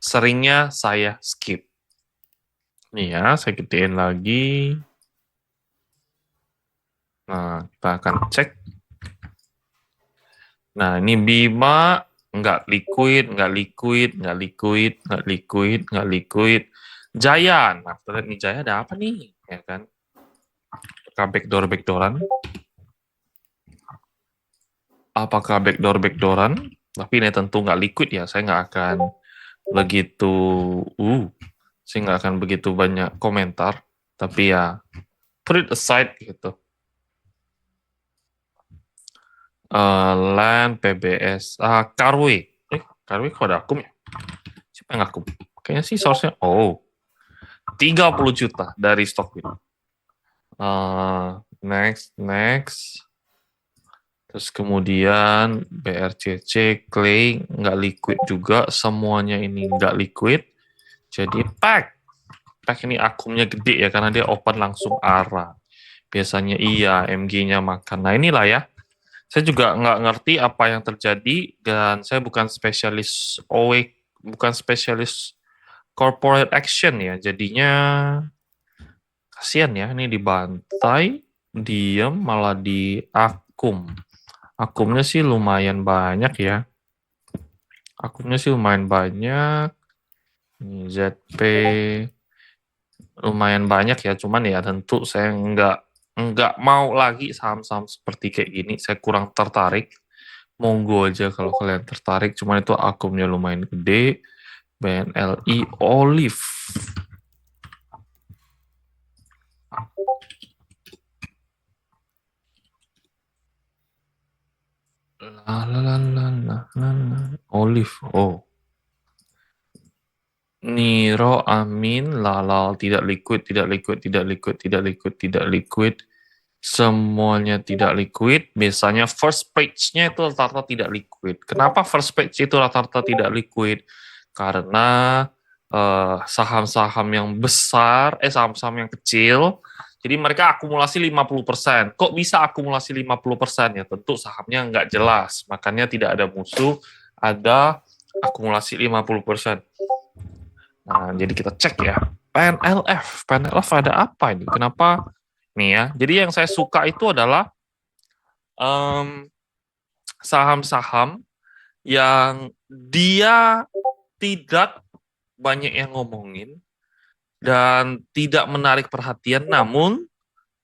seringnya saya skip. Nih ya, saya gedein lagi. Nah, kita akan cek. Nah, ini Bima nggak liquid, nggak liquid, nggak liquid, nggak liquid, nggak liquid. Jaya, nah kita lihat nih Jaya ada apa nih, ya kan? Apakah backdooran? Apakah backdooran? Tapi ini tentu nggak liquid ya, saya nggak akan begitu, saya nggak akan begitu banyak komentar. Tapi ya, put it aside gitu. LAN, PBS, Karwe. Karwe kok ada akum ya? Siapa yang akum? Kayaknya sih source-nya, 30 juta dari Stockbit. Next. Terus kemudian BRCC, Clay, nggak liquid juga. Semuanya ini nggak liquid. Jadi pack ini akumnya gede ya, karena dia open langsung ARA. Biasanya iya, MG-nya makan. Nah inilah ya. Saya juga nggak ngerti apa yang terjadi, dan saya bukan spesialis OE, bukan spesialis corporate action ya. Jadinya kasihan ya, ini dibantai, diem, malah di akum. Akumnya sih lumayan banyak ya. Akumnya sih lumayan banyak. Ini ZP lumayan banyak ya, cuman ya tentu saya nggak mau lagi saham-saham seperti kayak gini. Saya kurang tertarik. Monggo aja kalau kalian tertarik, cuman itu akumnya lumayan gede. BNLI Olive. Olive. Oh. Niro, Amin, Lalal, tidak liquid, tidak liquid, tidak liquid, tidak liquid, tidak liquid. Semuanya tidak liquid. Biasanya first page-nya itu rata-rata tidak liquid. Kenapa first page itu rata-rata tidak liquid? Karena saham-saham yang besar, saham-saham yang kecil, jadi mereka akumulasi 50%. Kok bisa akumulasi 50%? Ya tentu sahamnya nggak jelas. Makanya tidak ada musuh, ada akumulasi 50%. Nah, jadi kita cek ya. PNLF ada apa ini? Kenapa? Nih ya, jadi yang saya suka itu adalah saham-saham yang dia tidak banyak yang ngomongin dan tidak menarik perhatian, namun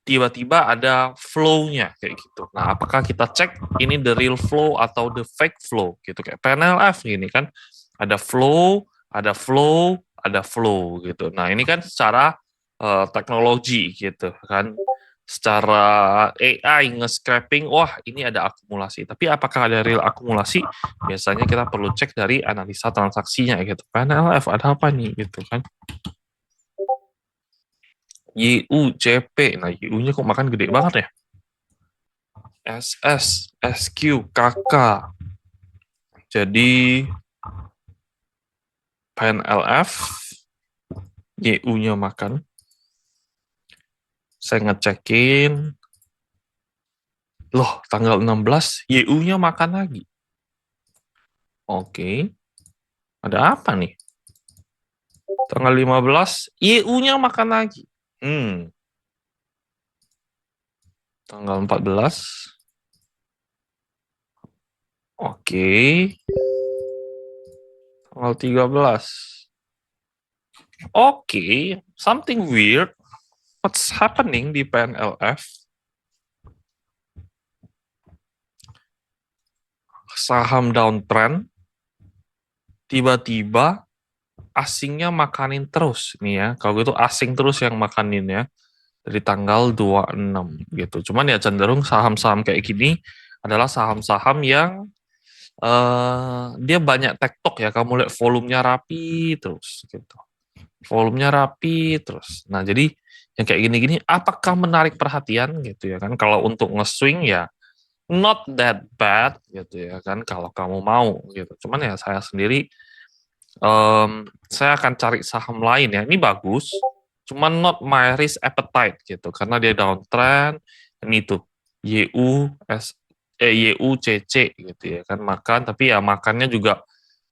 tiba-tiba ada flow-nya kayak gitu. Nah, apakah kita cek ini the real flow atau the fake flow gitu, kayak PNLF gini kan, ada flow, ada flow, ada flow gitu. Nah, ini kan secara teknologi gitu kan, secara AI nge-scraping, wah ini ada akumulasi. Tapi apakah ada real akumulasi? Biasanya kita perlu cek dari analisa transaksinya gitu. PNLF ada apa nih gitu kan. YUCP, nah YU-nya kok makan gede banget ya. SS, SQ, KK. Jadi PNLF, YU-nya makan. Saya ngecekin, loh tanggal 16, YU-nya makan lagi. Oke, ada apa nih? Tanggal 15, YU-nya makan lagi. Tanggal 14, oke. Tanggal 13, oke. Something weird. What's happening di PNLF? Saham downtrend, tiba-tiba asingnya makanin terus nih ya. Kalau gitu asing terus yang makanin ya. Dari tanggal 26 gitu. Cuman ya cenderung saham-saham kayak gini adalah saham-saham yang dia banyak tektok ya. Kamu lihat volumenya rapi terus gitu. Volumenya rapi terus. Nah, jadi yang kayak gini-gini apakah menarik perhatian gitu ya kan? Kalau untuk nge-swing ya not that bad gitu ya kan, kalau kamu mau gitu. Cuman ya saya sendiri saya akan cari saham lain ya. Ini bagus, cuman not my risk appetite gitu, karena dia downtrend. Ini tuh YUCC gitu ya kan, makan, tapi ya makannya juga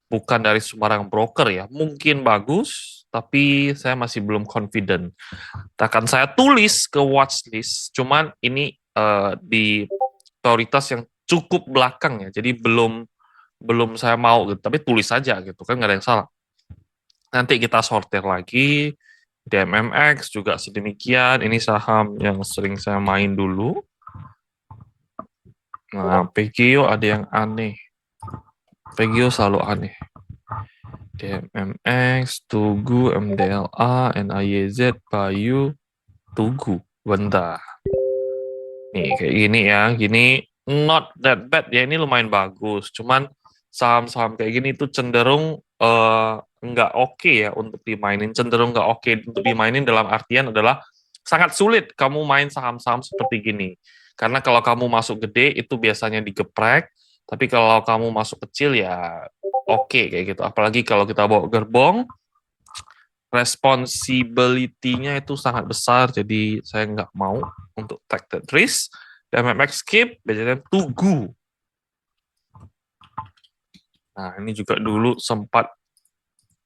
bukan dari sembarang broker ya. Mungkin bagus, tapi saya masih belum confident. Akan saya tulis ke watchlist, cuman ini di prioritas yang cukup belakang ya. Jadi belum belum saya mau gitu, tapi tulis saja gitu kan nggak ada yang salah. Nanti kita sortir lagi. DMMX juga sedemikian. Ini saham yang sering saya main dulu. Nah, PGO ada yang aneh. PGO selalu aneh. DMMX, Tugu, MDLA, NIYZ, Bayu, Tugu, Bentar. Nih, kayak gini ya. Gini, not that bad ya. Ini lumayan bagus. Cuman saham-saham kayak gini itu cenderung nggak oke ya untuk dimainin. Cenderung nggak oke untuk dimainin dalam artian adalah sangat sulit kamu main saham-saham seperti gini. Karena kalau kamu masuk gede, itu biasanya digeprek. Tapi kalau kamu masuk kecil ya oke kayak gitu. Apalagi kalau kita bawa gerbong, responsibility-nya itu sangat besar, jadi saya nggak mau untuk take that risk. Dan MMX skip, biasanya Tugu. Nah, ini juga dulu sempat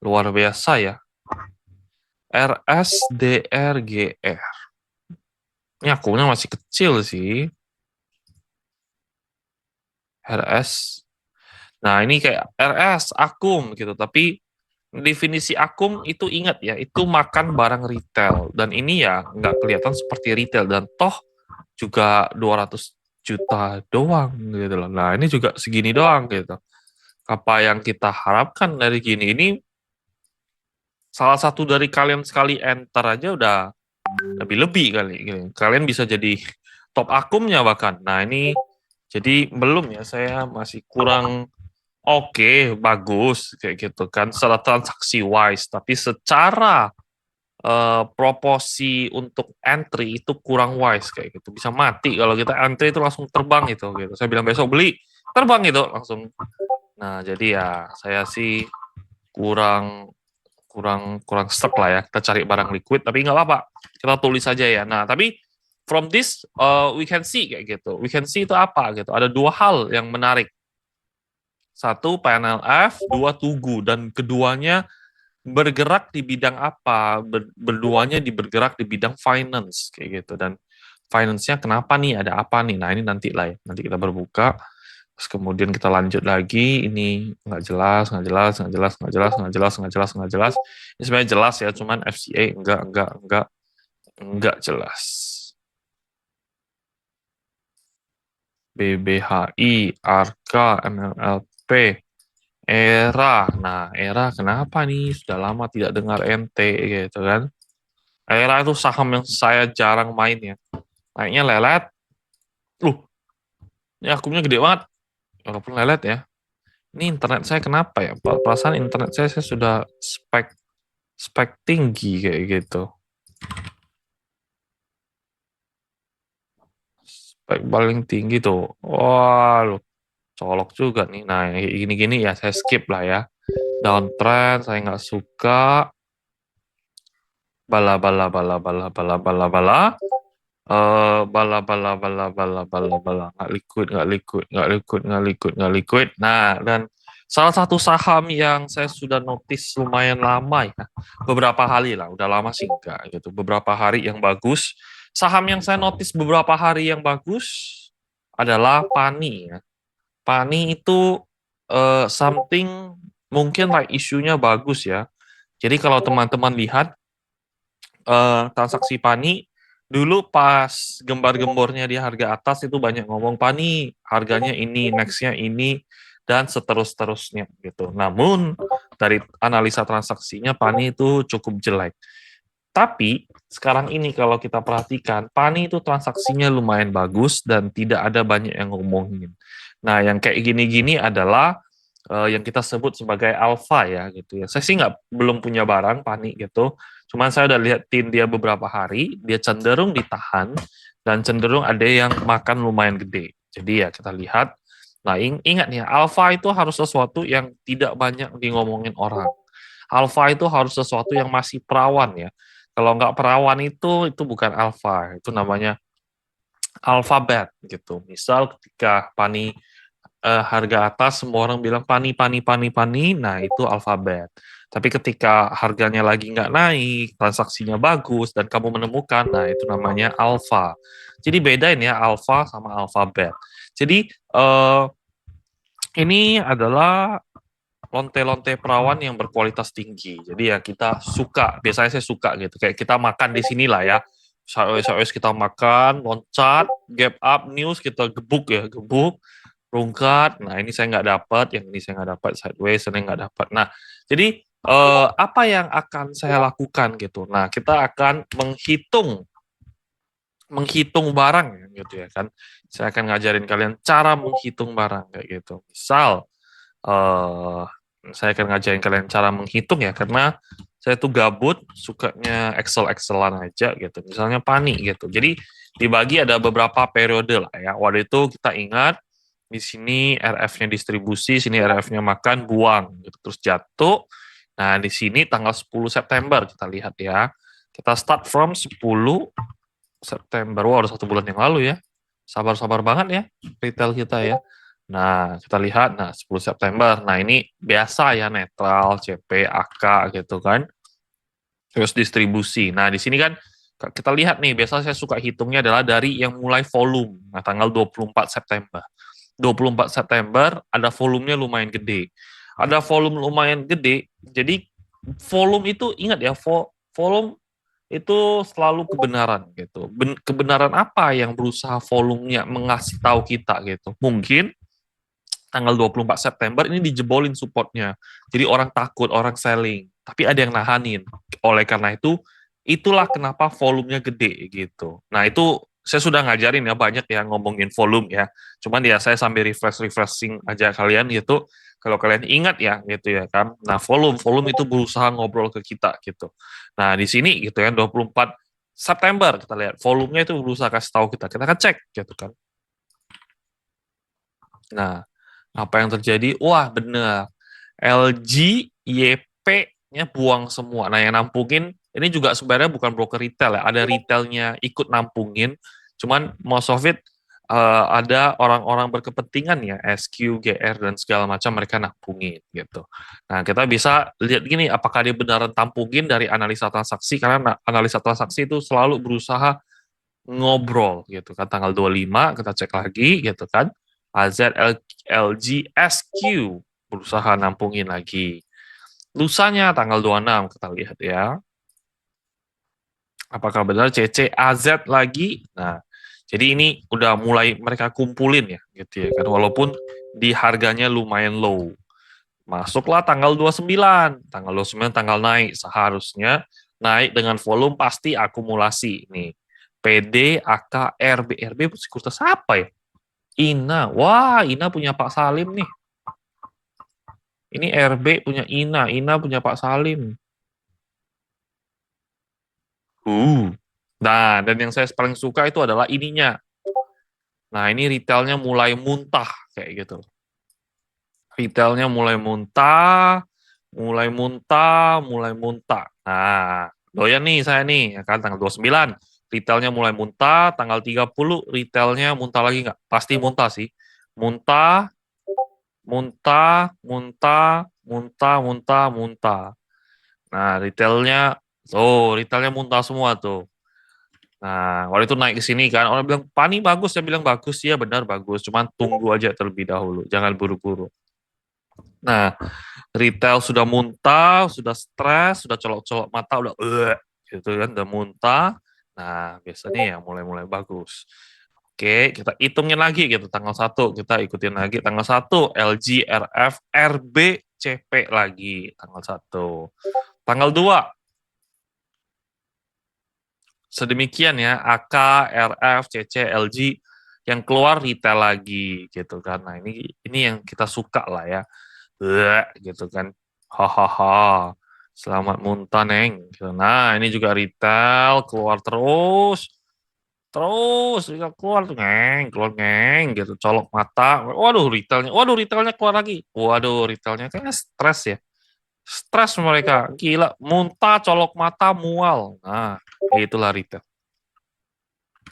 luar biasa ya. RSDRGR. Ini akunnya masih kecil sih. RS. Nah, ini kayak RS, akum gitu. Tapi definisi akum itu ingat ya, itu makan barang retail. Dan ini ya nggak kelihatan seperti retail. Dan toh juga 200 juta doang gitu loh. Nah, ini juga segini doang gitu. Apa yang kita harapkan dari gini? Ini salah satu dari kalian sekali enter aja udah lebih-lebih kali. Gitu. Kalian bisa jadi top akumnya bahkan. Nah, ini jadi belum ya, saya masih kurang oke, bagus kayak gitu kan secara transaksi wise, tapi secara proporsi untuk entry itu kurang wise kayak gitu. Bisa mati kalau kita entry itu langsung terbang itu gitu. Saya bilang besok beli, terbang itu langsung. Nah, jadi ya saya sih kurang kurang kurang stuck lah ya. Kita cari barang liquid tapi nggak apa-apa. Kita tulis saja ya. Nah, tapi from this we can see kayak gitu. We can see itu apa gitu. Ada dua hal yang menarik. Satu PNLF, dua Tugu dan keduanya bergerak di bidang apa? Berduanya bergerak di bidang finance kayak gitu. Dan finance-nya kenapa nih? Ada apa nih? Nah, ini nanti lah ya. Nanti kita berbuka. Terus kemudian kita lanjut lagi. Ini nggak jelas, nggak jelas, nggak jelas, nggak jelas, nggak jelas, nggak jelas, nggak jelas. Ini sebenarnya jelas ya, cuman FCA enggak jelas. BBHI, ARKA, MLLP, ERA. Nah, ERA kenapa nih? Sudah lama tidak dengar NT gitu kan. ERA itu saham yang saya jarang main ya. Naiknya lelet. Ini akumnya gede banget. Walaupun lelet ya. Ini internet saya kenapa ya? Perasaan internet saya sudah spek spek tinggi kayak gitu. Spek paling tinggi tuh. Wah, lu colok juga nih. Nah, gini-gini ya saya skip lah ya. Downtrend saya nggak suka. Bala bala bala bala bala bala bala. Bala bala bala bala bala bala nggak liquid nggak liquid nggak liquid nggak liquid nggak liquid. Nah, dan salah satu saham yang saya sudah notice lumayan lama ya, beberapa hari lah, udah lama sih enggak gitu, beberapa hari yang bagus. Saham yang saya notice beberapa hari yang bagus adalah Pani ya. Pani itu something mungkin like isunya bagus ya. Jadi kalau teman-teman lihat transaksi Pani dulu pas gembar-gembornya di harga atas itu banyak ngomong Pani harganya ini, nextnya ini dan seterus-terusnya gitu. Namun dari analisa transaksinya Pani itu cukup jelek. Tapi sekarang ini kalau kita perhatikan Pani itu transaksinya lumayan bagus dan tidak ada banyak yang ngomongin. Nah, yang kayak gini-gini adalah yang kita sebut sebagai alpha ya gitu ya. Saya sih nggak belum punya barang Pani gitu. Cuman saya udah lihatin dia beberapa hari, dia cenderung ditahan dan cenderung ada yang makan lumayan gede. Jadi ya kita lihat. Nah, ingat nih, alpha itu harus sesuatu yang tidak banyak ngomongin orang. Alpha itu harus sesuatu yang masih perawan ya. Kalau nggak perawan itu bukan alpha, itu namanya alfabet gitu. Misal ketika Pani harga atas semua orang bilang pani, pani, pani, pani, nah itu alfabet. Tapi ketika harganya lagi nggak naik, transaksinya bagus, dan kamu menemukan, nah itu namanya alfa. Jadi bedain ya alfa sama alfabet. Jadi ini adalah lonte-lonte perawan yang berkualitas tinggi. Jadi ya kita suka, biasanya saya suka gitu. Kayak kita makan di sini lah ya. Saus kita makan, loncat, gap up, news kita gebuk ya, gebuk, rungkat. Nah ini saya nggak dapat, yang ini saya nggak dapat, sideways saya nggak dapat. Nah jadi apa yang akan saya lakukan gitu? Nah kita akan menghitung menghitung barang ya, gitu ya kan. Saya akan ngajarin kalian cara menghitung barang kayak gitu. Misal eh saya akan ngajarin kalian cara menghitung ya, karena saya tuh gabut, sukanya Excelan aja gitu. Misalnya Pani gitu. Jadi dibagi ada beberapa periode lah ya. Waktu itu kita ingat di sini RF-nya distribusi, sini RF-nya makan, buang gitu. Terus jatuh. Nah, di sini tanggal 10 September kita lihat ya. Kita start from 10 September. Wah, udah 1 bulan yang lalu ya. Sabar-sabar banget ya retail kita ya. Nah, kita lihat, nah 10 September. Nah, ini biasa ya, netral, CP, AK gitu kan. Terus distribusi. Nah, di sini kan kita lihat nih, biasa saya suka hitungnya adalah dari yang mulai volume. Nah, tanggal 24 September. 24 September ada volumenya lumayan gede. Ada volume lumayan gede, jadi volume itu ingat ya, volume itu selalu kebenaran gitu. Kebenaran apa yang berusaha volumenya mengasih tahu kita gitu. Mungkin tanggal 24 September ini dijebolin supportnya. Jadi orang takut, orang selling. Tapi ada yang nahanin. Oleh karena itu, itulah kenapa volumenya gede gitu. Nah itu saya sudah ngajarin ya, banyak yang ngomongin volume ya. Cuman ya saya sambil refreshing aja kalian gitu. Kalau kalian ingat ya gitu ya kan. Nah volume itu berusaha ngobrol ke kita gitu. Nah di sini gitu ya 24 September kita lihat volumenya itu berusaha kasih tahu kita. Kita akan cek gitu kan. Nah, apa yang terjadi? Wah, benar. LG YP-nya buang semua. Nah, yang nampungin ini juga sebenarnya bukan broker retail ya. Ada retailnya ikut nampungin. Cuman most of it ada orang-orang berkepentingan ya, SQ, GR dan segala macam mereka nampungin gitu. Nah, kita bisa lihat gini apakah dia beneran tampungin dari analisa transaksi, karena analisa transaksi itu selalu berusaha ngobrol gitu kan. Tanggal 25 kita cek lagi gitu kan. AZLGSQ berusaha nampungin lagi. Lusanya tanggal 26 kita lihat ya. Apakah benar CCAZ lagi? Nah, jadi ini udah mulai mereka kumpulin ya gitu ya kan, walaupun di harganya lumayan low. Masuklah tanggal 29. Tanggal 29 tanggal naik, seharusnya naik dengan volume pasti akumulasi nih. PD, AK, RB. RB sekuritas apa ya? Ina. Wah, Ina punya Pak Salim nih. Ini RB punya Ina. Ina punya Pak Salim. Nah, dan yang saya paling suka itu adalah ininya. Nah, ini retailnya mulai muntah kayak gitu. Retailnya mulai muntah, mulai muntah, mulai muntah. Nah, doyan nih saya nih, ya kan tanggal 29. Retailnya mulai muntah, tanggal 30 retailnya muntah lagi nggak? Pasti muntah sih. Muntah, muntah, muntah, muntah, muntah, muntah. Nah, retailnya muntah semua tuh. Nah, waktu itu naik ke sini kan, orang bilang, Pani bagus, saya bilang bagus, ya benar bagus, cuman tunggu aja terlebih dahulu, jangan buru-buru. Nah, retail sudah muntah, sudah stres, sudah colok-colok mata, udah gitu kan, udah muntah. Nah, biasanya ya mulai-mulai bagus. Oke, kita hitungin lagi gitu, tanggal 1, kita ikutin lagi, tanggal 1, LG, RF, RB, CP lagi, tanggal 1. Tanggal 2, sedemikian ya, AK, RF, CC, LG, yang keluar retail lagi gitu kan. Nah, ini yang kita suka lah ya. Gitu kan. Hahaha. Selamat muntah, Neng. Gitu. Nah, ini juga retail keluar terus. Terus keluar tuh keluar ngeng gitu, colok mata. Waduh, retailnya keluar lagi. Waduh, retailnya kayaknya stres ya. Stres mereka, gila, muntah, colok mata, mual. Nah, itulah retail.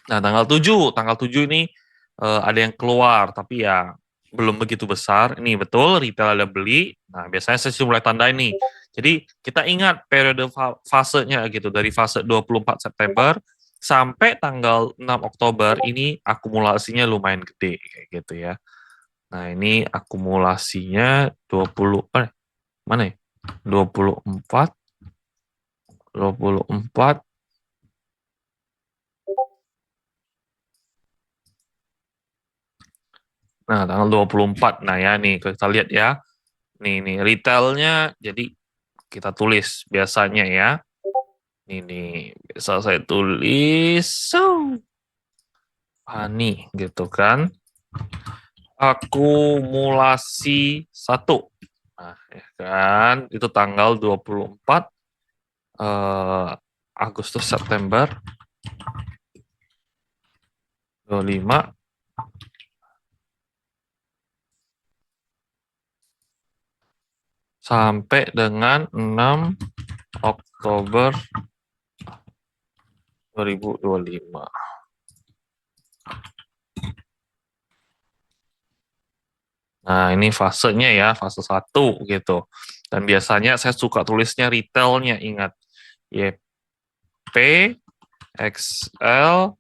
Nah, tanggal 7 ini ada yang keluar, tapi ya belum begitu besar. Ini betul, retail ada beli. Nah, biasanya saya sudah mulai tanda ini. Jadi, kita ingat periode fasenya gitu, dari fase 24 September sampai tanggal 6 Oktober, ini akumulasinya lumayan gede, kayak gitu ya. Nah, ini akumulasinya 20, mana ya? 24, 24. Nah, tanggal 24. Nah, ya nih, kita lihat ya. Nih, retailnya, jadi kita tulis biasanya ya. Ini biasa saya tulis Pani gitu kan. Akumulasi 1. Nah, ya kan, itu tanggal 24 Agustus September 25 sampai dengan 6 Oktober 2025. Nah, ini fasenya ya, fase 1 gitu. Dan biasanya saya suka tulisnya retailnya, ingat. YP, XL,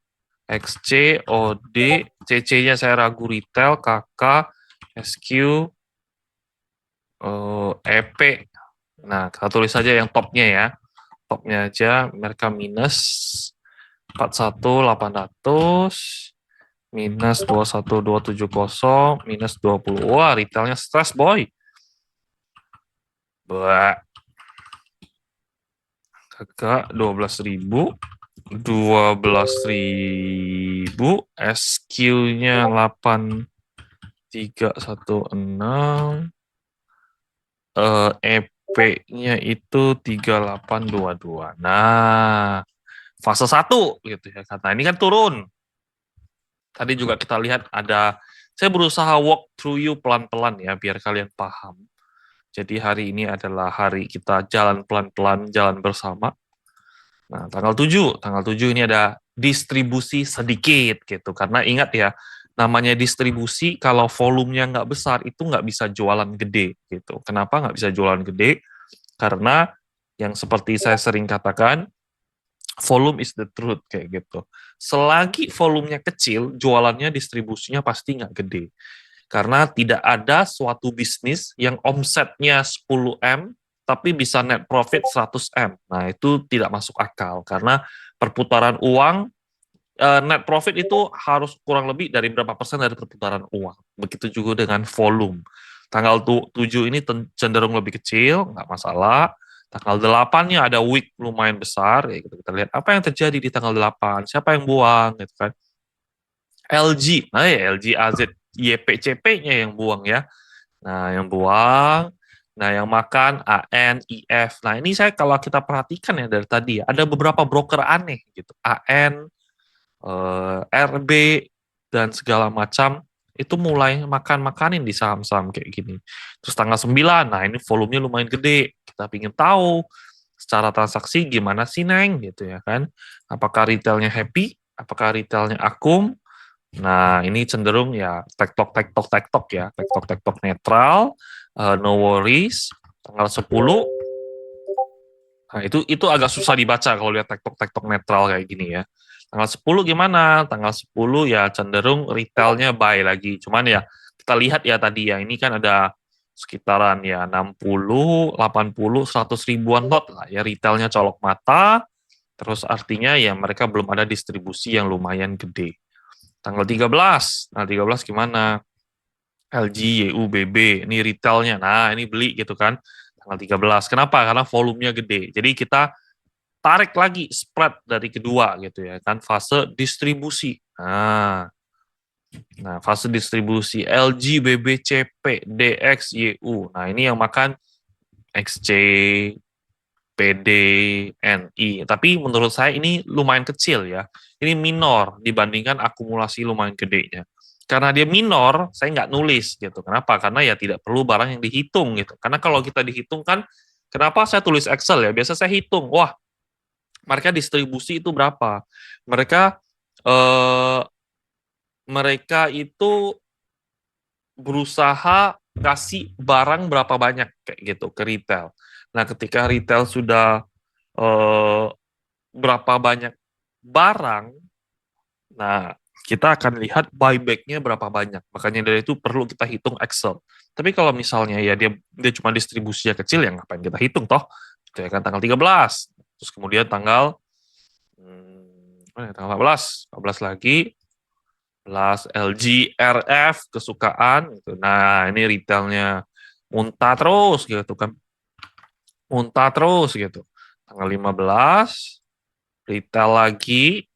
XC, OD, CC-nya saya ragu retail, KK, SQ, EP. Nah, kita tulis saja yang topnya ya. Topnya aja, mereka minus 41.800, minus 21.270, minus 20. Wah, retailnya stres, boy. Bah, kakak 12.000, 12.000, SQ-nya 8316, EP-nya itu 3822. Nah, fase 1 gitu ya. Karena ini kan turun. Tadi juga kita lihat ada, saya berusaha walk through you pelan-pelan ya, biar kalian paham. Jadi hari ini adalah hari kita jalan pelan-pelan, jalan bersama. Nah, tanggal 7 ini ada distribusi sedikit gitu. Karena ingat ya, namanya distribusi kalau volumenya nggak besar itu nggak bisa jualan gede gitu. Kenapa nggak bisa jualan gede? Karena yang seperti saya sering katakan, volume is the truth kayak gitu. Selagi volumenya kecil, jualannya distribusinya pasti nggak gede. Karena tidak ada suatu bisnis yang omsetnya 10M tapi bisa net profit 100M. Nah, itu tidak masuk akal karena perputaran uang, net profit itu harus kurang lebih dari berapa persen dari perputaran uang. Begitu juga dengan volume. Tanggal 7 ini cenderung lebih kecil, nggak masalah. Tanggal 8-nya ada week lumayan besar, ya gitu. Kita lihat apa yang terjadi di tanggal 8, siapa yang buang, gitu kan. LG, nah ya LG AZ, YPCP-nya yang buang ya. Nah, yang buang, nah yang makan AN, IF. Nah, ini saya kalau kita perhatikan ya dari tadi ya, ada beberapa broker aneh gitu. AN, RB, dan segala macam itu mulai makan-makanin di saham-saham kayak gini. Terus tanggal 9, nah ini volumenya lumayan gede. Kita ingin tahu secara transaksi gimana sih Neng gitu ya kan. Apakah retailnya happy? Apakah retailnya akum? Nah, ini cenderung ya tektok ya, tektok netral, no worries, tanggal 10. Nah, itu agak susah dibaca kalau lihat tektok netral kayak gini ya. Tanggal 10 gimana? Tanggal 10 ya cenderung retailnya buy lagi. Cuman ya kita lihat ya tadi ya, ini kan ada sekitaran ya 60, 80, 100 ribuan lot lah ya, retailnya colok mata. Terus artinya ya mereka belum ada distribusi yang lumayan gede. Tanggal 13. Nah, 13 gimana? LG, YUBB, ini retailnya. Nah, ini beli gitu kan. Tanggal 13. Kenapa? Karena volumenya gede. Jadi kita tarik lagi spread dari kedua gitu ya kan, fase distribusi. Nah, fase distribusi LG, BBCP, DX, YU. Nah, ini yang makan XC, PD, NI. Tapi menurut saya ini lumayan kecil ya. Ini minor dibandingkan akumulasi lumayan gedenya. Karena dia minor, saya nggak nulis gitu. Kenapa? Karena ya tidak perlu barang yang dihitung gitu. Karena kalau kita dihitung kan, kenapa saya tulis Excel ya? Biasa saya hitung, wah mereka distribusi itu berapa? Mereka eh, mereka itu berusaha kasih barang berapa banyak kayak gitu ke retail. Nah, ketika retail sudah eh, berapa banyak barang, nah kita akan lihat buyback-nya berapa banyak. Makanya dari itu perlu kita hitung Excel. Tapi kalau misalnya ya dia cuma distribusinya kecil, ya ngapain kita hitung toh? Itu ya kan tanggal 13. Terus kemudian tanggal 14 lagi, plus LG RF kesukaan gitu. Nah, ini retailnya muntah terus gitu kan. Muntah terus gitu. Tanggal 15 retail lagi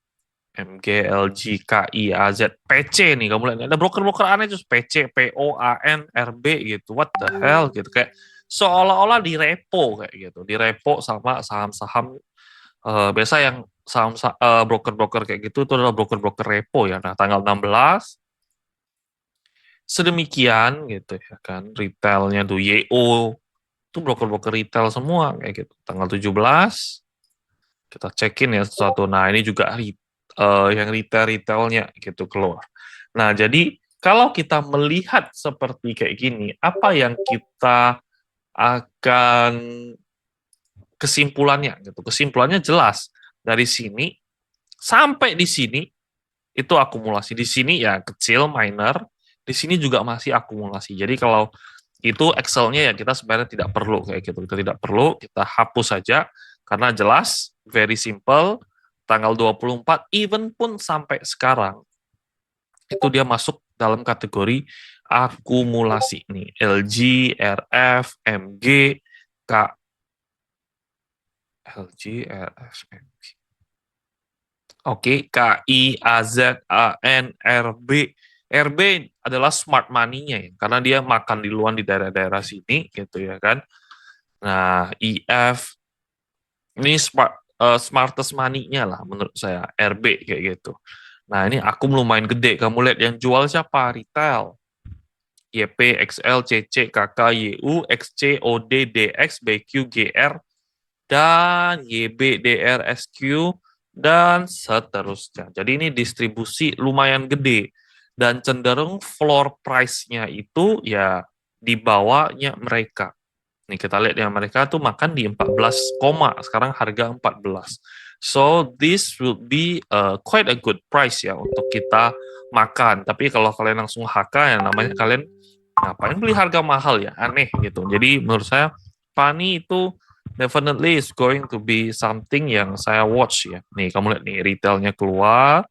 MG, LG, KI, AZ, PC nih. Kamu lihat ada broker-broker aneh terus PC, PO, AN, RB gitu. What the hell gitu, kayak seolah-olah di repo kayak gitu. Di repo sama saham-saham biasa yang saham broker-broker kayak gitu itu adalah broker-broker repo ya. Nah, tanggal 16 sedemikian gitu ya kan, retailnya tuh YO itu broker-broker retail semua kayak gitu. Tanggal 17 kita cekin ya satu. Nah, ini juga yang retailnya gitu keluar. Nah, jadi kalau kita melihat seperti kayak gini, apa yang kita akan kesimpulannya gitu. Kesimpulannya jelas dari sini sampai di sini itu akumulasi. Di sini ya kecil, minor. Di sini juga masih akumulasi. Jadi kalau itu Excel-nya ya kita sebenarnya tidak perlu kayak gitu. Kita tidak perlu, kita hapus saja karena jelas, very simple, tanggal 24, even pun sampai sekarang, itu dia masuk dalam kategori akumulasi nih. LG, RF, MG, K, LG, RF, MG. Oke, KI, AZ, AN, RB. RB adalah smart money-nya ya, karena dia makan di luar di daerah-daerah sini gitu ya kan. Nah, IF ini smartest money-nya lah menurut saya, RB kayak gitu. Nah, ini aku lumayan gede. Kamu lihat yang jual siapa? Retail. YP, XL, CC, KK, YU, XC, OD, DX, BQ, GR, dan YB, DR, SQ, dan seterusnya. Jadi ini distribusi lumayan gede. Dan cenderung floor price-nya itu ya di bawahnya mereka. Nih kita lihat ya, mereka tuh makan di 14 koma, sekarang harga 14. So this will be quite a good price ya untuk kita makan. Tapi kalau kalian langsung HK ya namanya kalian ngapain beli harga mahal ya, aneh gitu. Jadi menurut saya Pani itu definitely is going to be something yang saya watch ya. Nih kamu lihat nih retailnya keluar.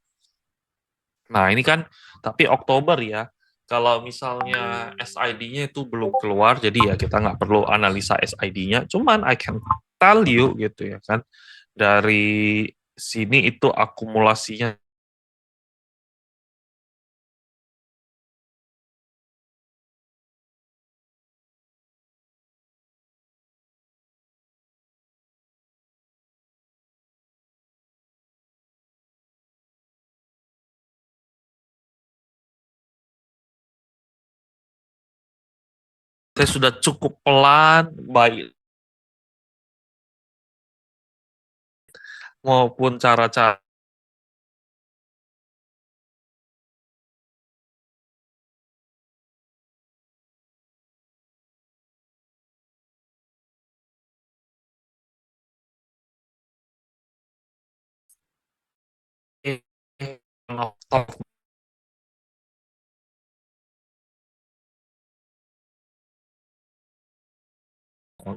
Nah, ini kan tapi Oktober ya. Kalau misalnya SID-nya itu belum keluar, jadi ya kita nggak perlu analisa SID-nya. Cuman I can tell you gitu ya kan, dari sini itu akumulasinya. Saya sudah cukup pelan, baik maupun cara-cara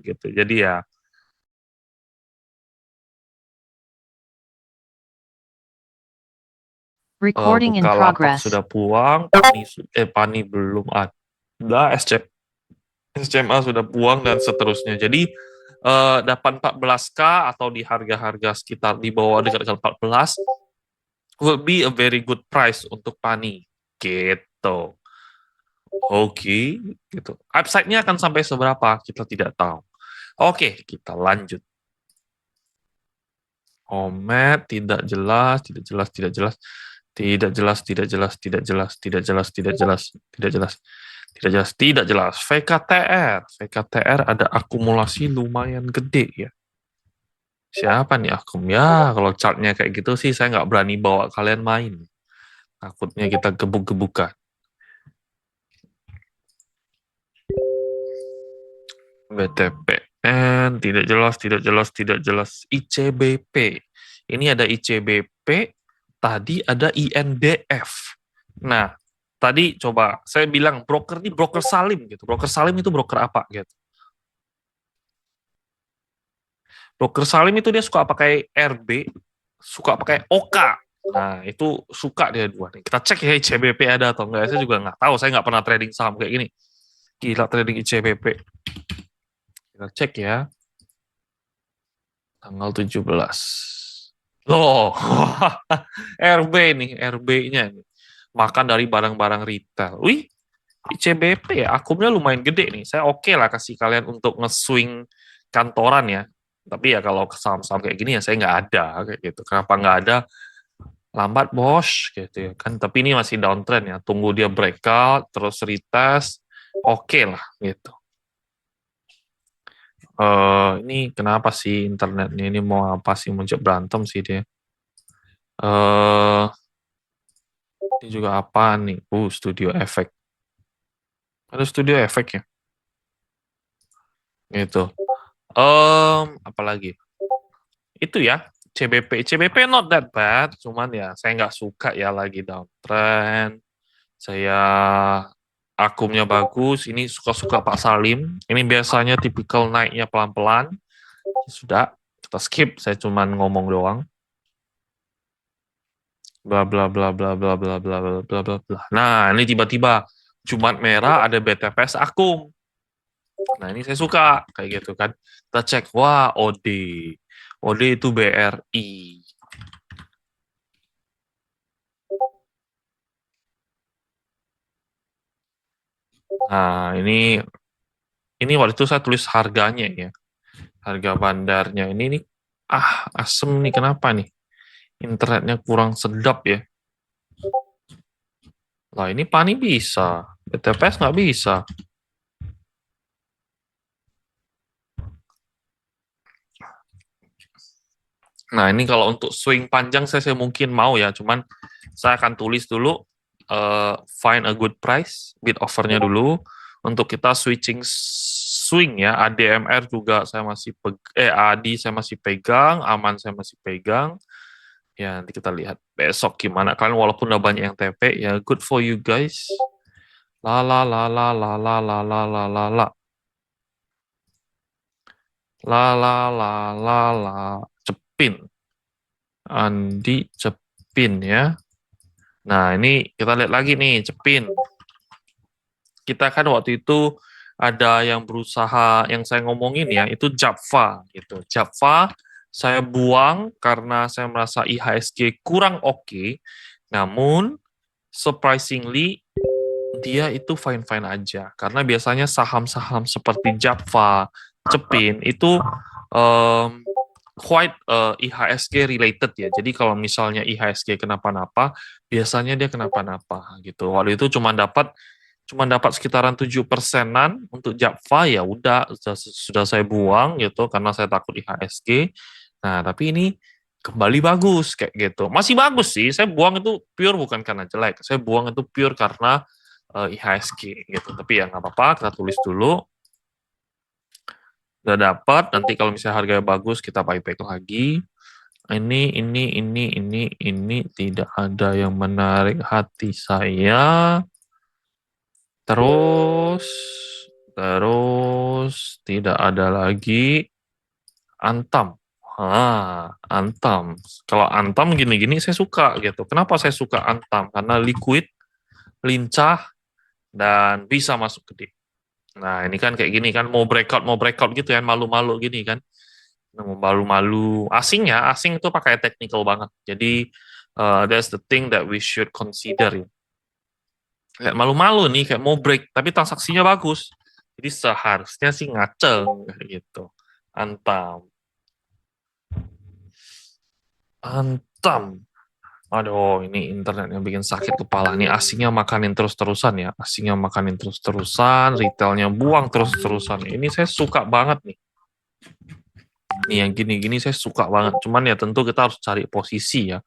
gitu. Jadi ya Recording in Bukalapak progress. sudah puang, Pani belum ada, SCMA sudah puang dan seterusnya. Jadi dapat 14K atau di harga-harga sekitar di bawah dekat-dekat 14 will be a very good price untuk Pani. Gitu. Oke, gitu. Upside-nya akan sampai seberapa? Kita tidak tahu. Oke, kita lanjut. Omet tidak jelas, tidak jelas, tidak jelas, tidak jelas, tidak jelas, tidak jelas, tidak jelas, tidak jelas, tidak jelas, tidak jelas, tidak jelas. VKTR, VKTR ada akumulasi lumayan gede ya. Siapa nih akum? Ya, kalau chartnya kayak gitu sih saya nggak berani bawa kalian main. Takutnya kita gebuk-gebukan. BTPN, tidak jelas, tidak jelas, tidak jelas. ICBP. Ini ada ICBP, tadi ada INDF. Nah, tadi coba saya bilang broker ini broker Salim gitu. Broker Salim itu broker apa gitu? Broker Salim itu dia suka pakai RB, suka pakai OK. Nah, itu suka dia dua nih. Kita cek ya ICBP ada atau enggak. Saya juga nggak tahu, saya nggak pernah trading saham kayak gini. Gila trading ICBP. Kita cek ya, tanggal 17. Loh, RB nih, RB-nya nih. Makan dari barang-barang retail. Wih, ICBP ya, akumnya lumayan gede nih. Saya oke lah kasih kalian untuk nge-swing kantoran ya. Tapi ya kalau saham-saham kayak gini ya saya nggak ada kayak gitu. Kenapa nggak ada? Lambat bos gitu ya kan. Tapi ini masih downtrend ya. Tunggu dia breakout, terus retest, oke lah gitu. Ini kenapa sih internetnya ini mau apa sih, mau berantem sih dia. Ini juga apa nih? Studio Effect. Ada Studio Effect ya? Gitu. Apalagi? Itu ya, CBP. CBP not that bad, cuman ya saya nggak suka ya lagi downtrend. Saya akumnya bagus, ini suka-suka Pak Salim. Ini biasanya tipikal naiknya pelan-pelan. Sudah, kita skip, saya cuman ngomong doang. Bla bla bla bla bla bla bla bla bla bla bla. Nah, ini tiba-tiba Jumat merah ada BTPS akum. Nah, ini saya suka kayak gitu kan. Kita cek, wah OD. OD itu BRI. Nah, ini waktu itu saya tulis harganya ya. Harga bandarnya. Ini nih asem nih, kenapa nih? Internetnya kurang sedap ya. Lah ini Pani bisa, BTPS nggak bisa. Nah, ini kalau untuk swing panjang saya mungkin mau ya, cuman saya akan tulis dulu find a good price, bid offernya dulu untuk kita swing ya. ADMR juga saya masih ADI saya masih pegang, aman saya masih pegang. Ya, nanti kita lihat besok gimana. Kalian walaupun udah banyak yang TP, ya good for you guys. La la la la la la la la la la la. La la la la la. Cepin. Andi Cepin ya. Nah, ini kita lihat lagi nih, Cepin. Kita kan waktu itu ada yang berusaha, yang saya ngomongin ya, itu Java gitu. Java saya buang karena saya merasa IHSG kurang oke. Namun surprisingly dia itu fine-fine aja. Karena biasanya saham-saham seperti Java, Cepin itu quite IHSG related ya. Jadi kalau misalnya IHSG kenapa-napa, biasanya dia kenapa-napa gitu. Waktu itu cuma dapat sekitaran 7%-an untuk Java, ya udah sudah saya buang gitu karena saya takut IHSG. Nah, tapi ini kembali bagus kayak gitu. Masih bagus sih. Saya buang itu pure bukan karena jelek. Saya buang itu pure karena IHSG gitu. Tapi ya nggak apa-apa, kita tulis dulu. Udah dapat, nanti kalau misalnya harganya bagus kita buyback lagi. Ini tidak ada yang menarik hati saya. Terus tidak ada lagi Antam. Antam. Kalau Antam gini-gini saya suka gitu. Kenapa saya suka Antam? Karena liquid, lincah, dan bisa masuk gede. Nah, ini kan kayak gini kan, mau breakout gitu ya, malu-malu gini kan. Mau malu-malu. Asing itu pakai technical banget. Jadi, that's the thing that we should consider. Kayak malu-malu nih, kayak mau break, tapi transaksinya bagus. Jadi seharusnya sih ngaceng gitu. Antam. Antam. Aduh, ini internet yang bikin sakit kepala. Nih asingnya makanin terus-terusan ya. Asingnya makanin terus-terusan, retailnya buang terus-terusan. Ini saya suka banget nih. Nih yang gini-gini saya suka banget. Cuman ya tentu kita harus cari posisi ya.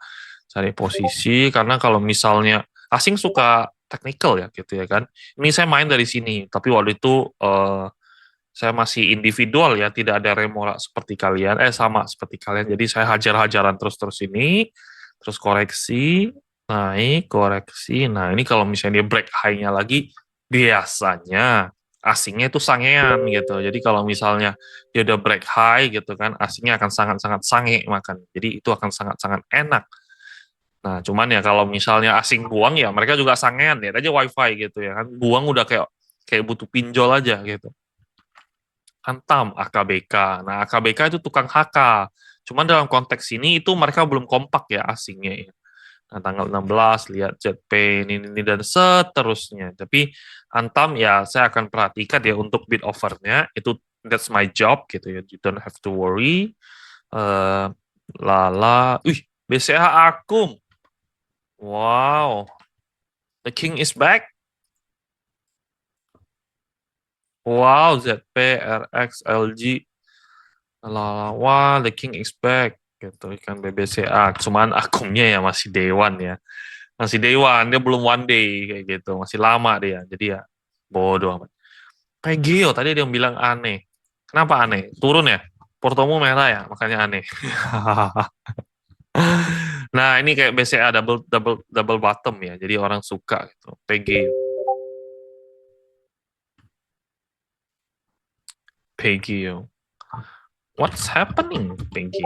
Cari posisi, karena kalau misalnya asing suka technical ya gitu ya kan. Ini saya main dari sini, tapi waktu itu saya masih individual ya, tidak ada remora seperti kalian, sama seperti kalian. Jadi saya hajar-hajaran terus-terus ini, terus koreksi, naik, koreksi. Nah, ini kalau misalnya dia break high-nya lagi, biasanya asingnya itu sangean gitu. Jadi kalau misalnya dia udah break high gitu kan, asingnya akan sangat-sangat sange makan. Jadi itu akan sangat-sangat enak. Nah, cuman ya kalau misalnya asing buang ya mereka juga sangean ya aja wifi gitu ya kan. Buang udah kayak kayak butuh pinjol aja gitu. Antam AKBK. Nah, AKBK itu tukang HK. Cuman dalam konteks ini itu mereka belum kompak ya asingnya ya. Nah, tanggal 16 lihat ZP ini dan seterusnya. Tapi Antam ya saya akan perhatikan ya untuk bid offernya itu that's my job gitu ya. You don't have to worry. Eh Lala, BCH Akum. Wow, the king is back. Wow, ZP, RX, LG. Lala, wah, the king is back. Gitu ikan BBCA. Cuman akumnya ya masih Dewan ya. Masih Dewan, dia belum one day kayak gitu. Masih lama dia. Jadi ya bodoh amat. Pegio tadi dia bilang aneh. Kenapa aneh? Turun ya? Portomu merah ya, makanya aneh. Nah, ini kayak BCA double double double bottom ya. Jadi orang suka gitu. Pegio. Pegio. What's happening, Peggy?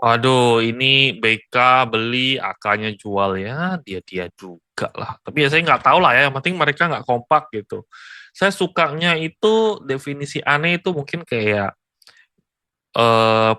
Aduh, ini BK beli, AK-nya jual ya, dia juga lah. Tapi ya saya nggak tahu lah ya, yang penting mereka nggak kompak gitu. Saya sukanya itu definisi aneh itu mungkin kayak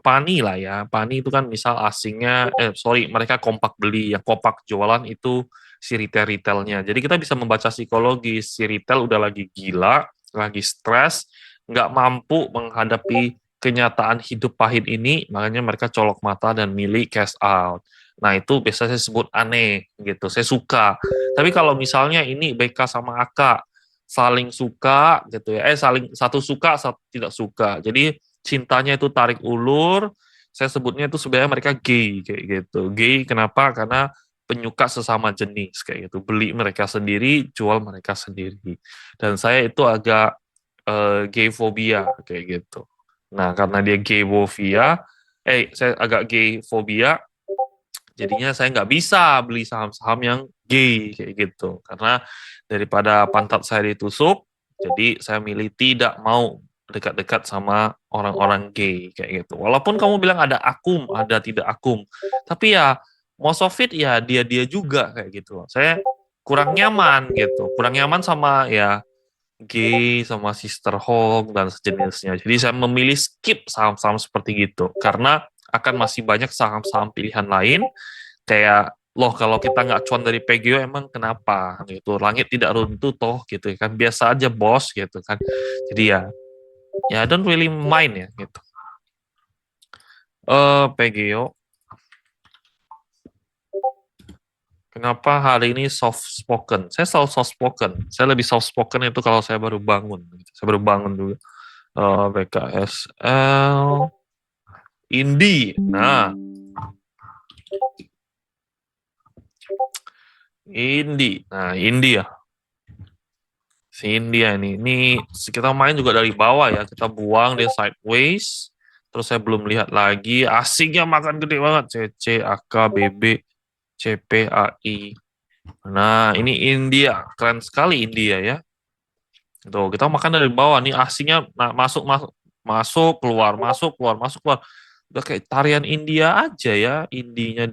Pani lah ya. Pani itu kan misal asingnya, sorry, mereka kompak beli, yang kompak jualan itu si retail-retailnya. Jadi kita bisa membaca psikologi, si retail udah lagi gila, lagi stres, nggak mampu menghadapi kenyataan hidup pahit ini, makanya mereka colok mata dan milih cash out. Nah itu biasanya saya sebut aneh gitu, saya suka. Tapi kalau misalnya ini BK sama AK saling suka gitu ya, saling satu suka, satu tidak suka. Jadi cintanya itu tarik ulur, saya sebutnya itu sebenarnya mereka gay kayak gitu. Gay kenapa? Karena penyuka sesama jenis kayak gitu. Beli mereka sendiri, jual mereka sendiri. Dan saya itu agak gay fobia kayak gitu. Nah, karena dia gay fobia, saya agak gay fobia, jadinya saya nggak bisa beli saham-saham yang gay kayak gitu. Karena daripada pantat saya ditusuk, jadi saya milih tidak mau dekat-dekat sama orang-orang gay kayak gitu. Walaupun kamu bilang ada akum, ada tidak akum, tapi ya most of it ya dia-dia juga kayak gitu. Saya kurang nyaman gitu, kurang nyaman sama ya gay sama sister hawk dan sejenisnya. Jadi saya memilih skip saham-saham seperti gitu karena akan masih banyak saham-saham pilihan lain kayak loh kalau kita nggak cuan dari PGO emang kenapa gitu, langit tidak runtuh toh gitu kan, biasa aja bos gitu kan. Jadi ya I don't really mind ya gitu. PGO kenapa hari ini soft spoken? Saya selalu soft spoken, saya lebih soft spoken itu kalau saya baru bangun gitu. Saya baru bangun juga. BKSL Indi, nah Indi ya, si India ini kita main juga dari bawah ya, kita buang dia sideways, terus saya belum lihat lagi, asingnya makan gede banget, CC, AK, BB, CP, AI. Nah ini India, keren sekali India ya. Tuh kita makan dari bawah nih, asingnya masuk masuk masuk keluar masuk keluar masuk keluar, udah kayak tarian India aja ya, indinya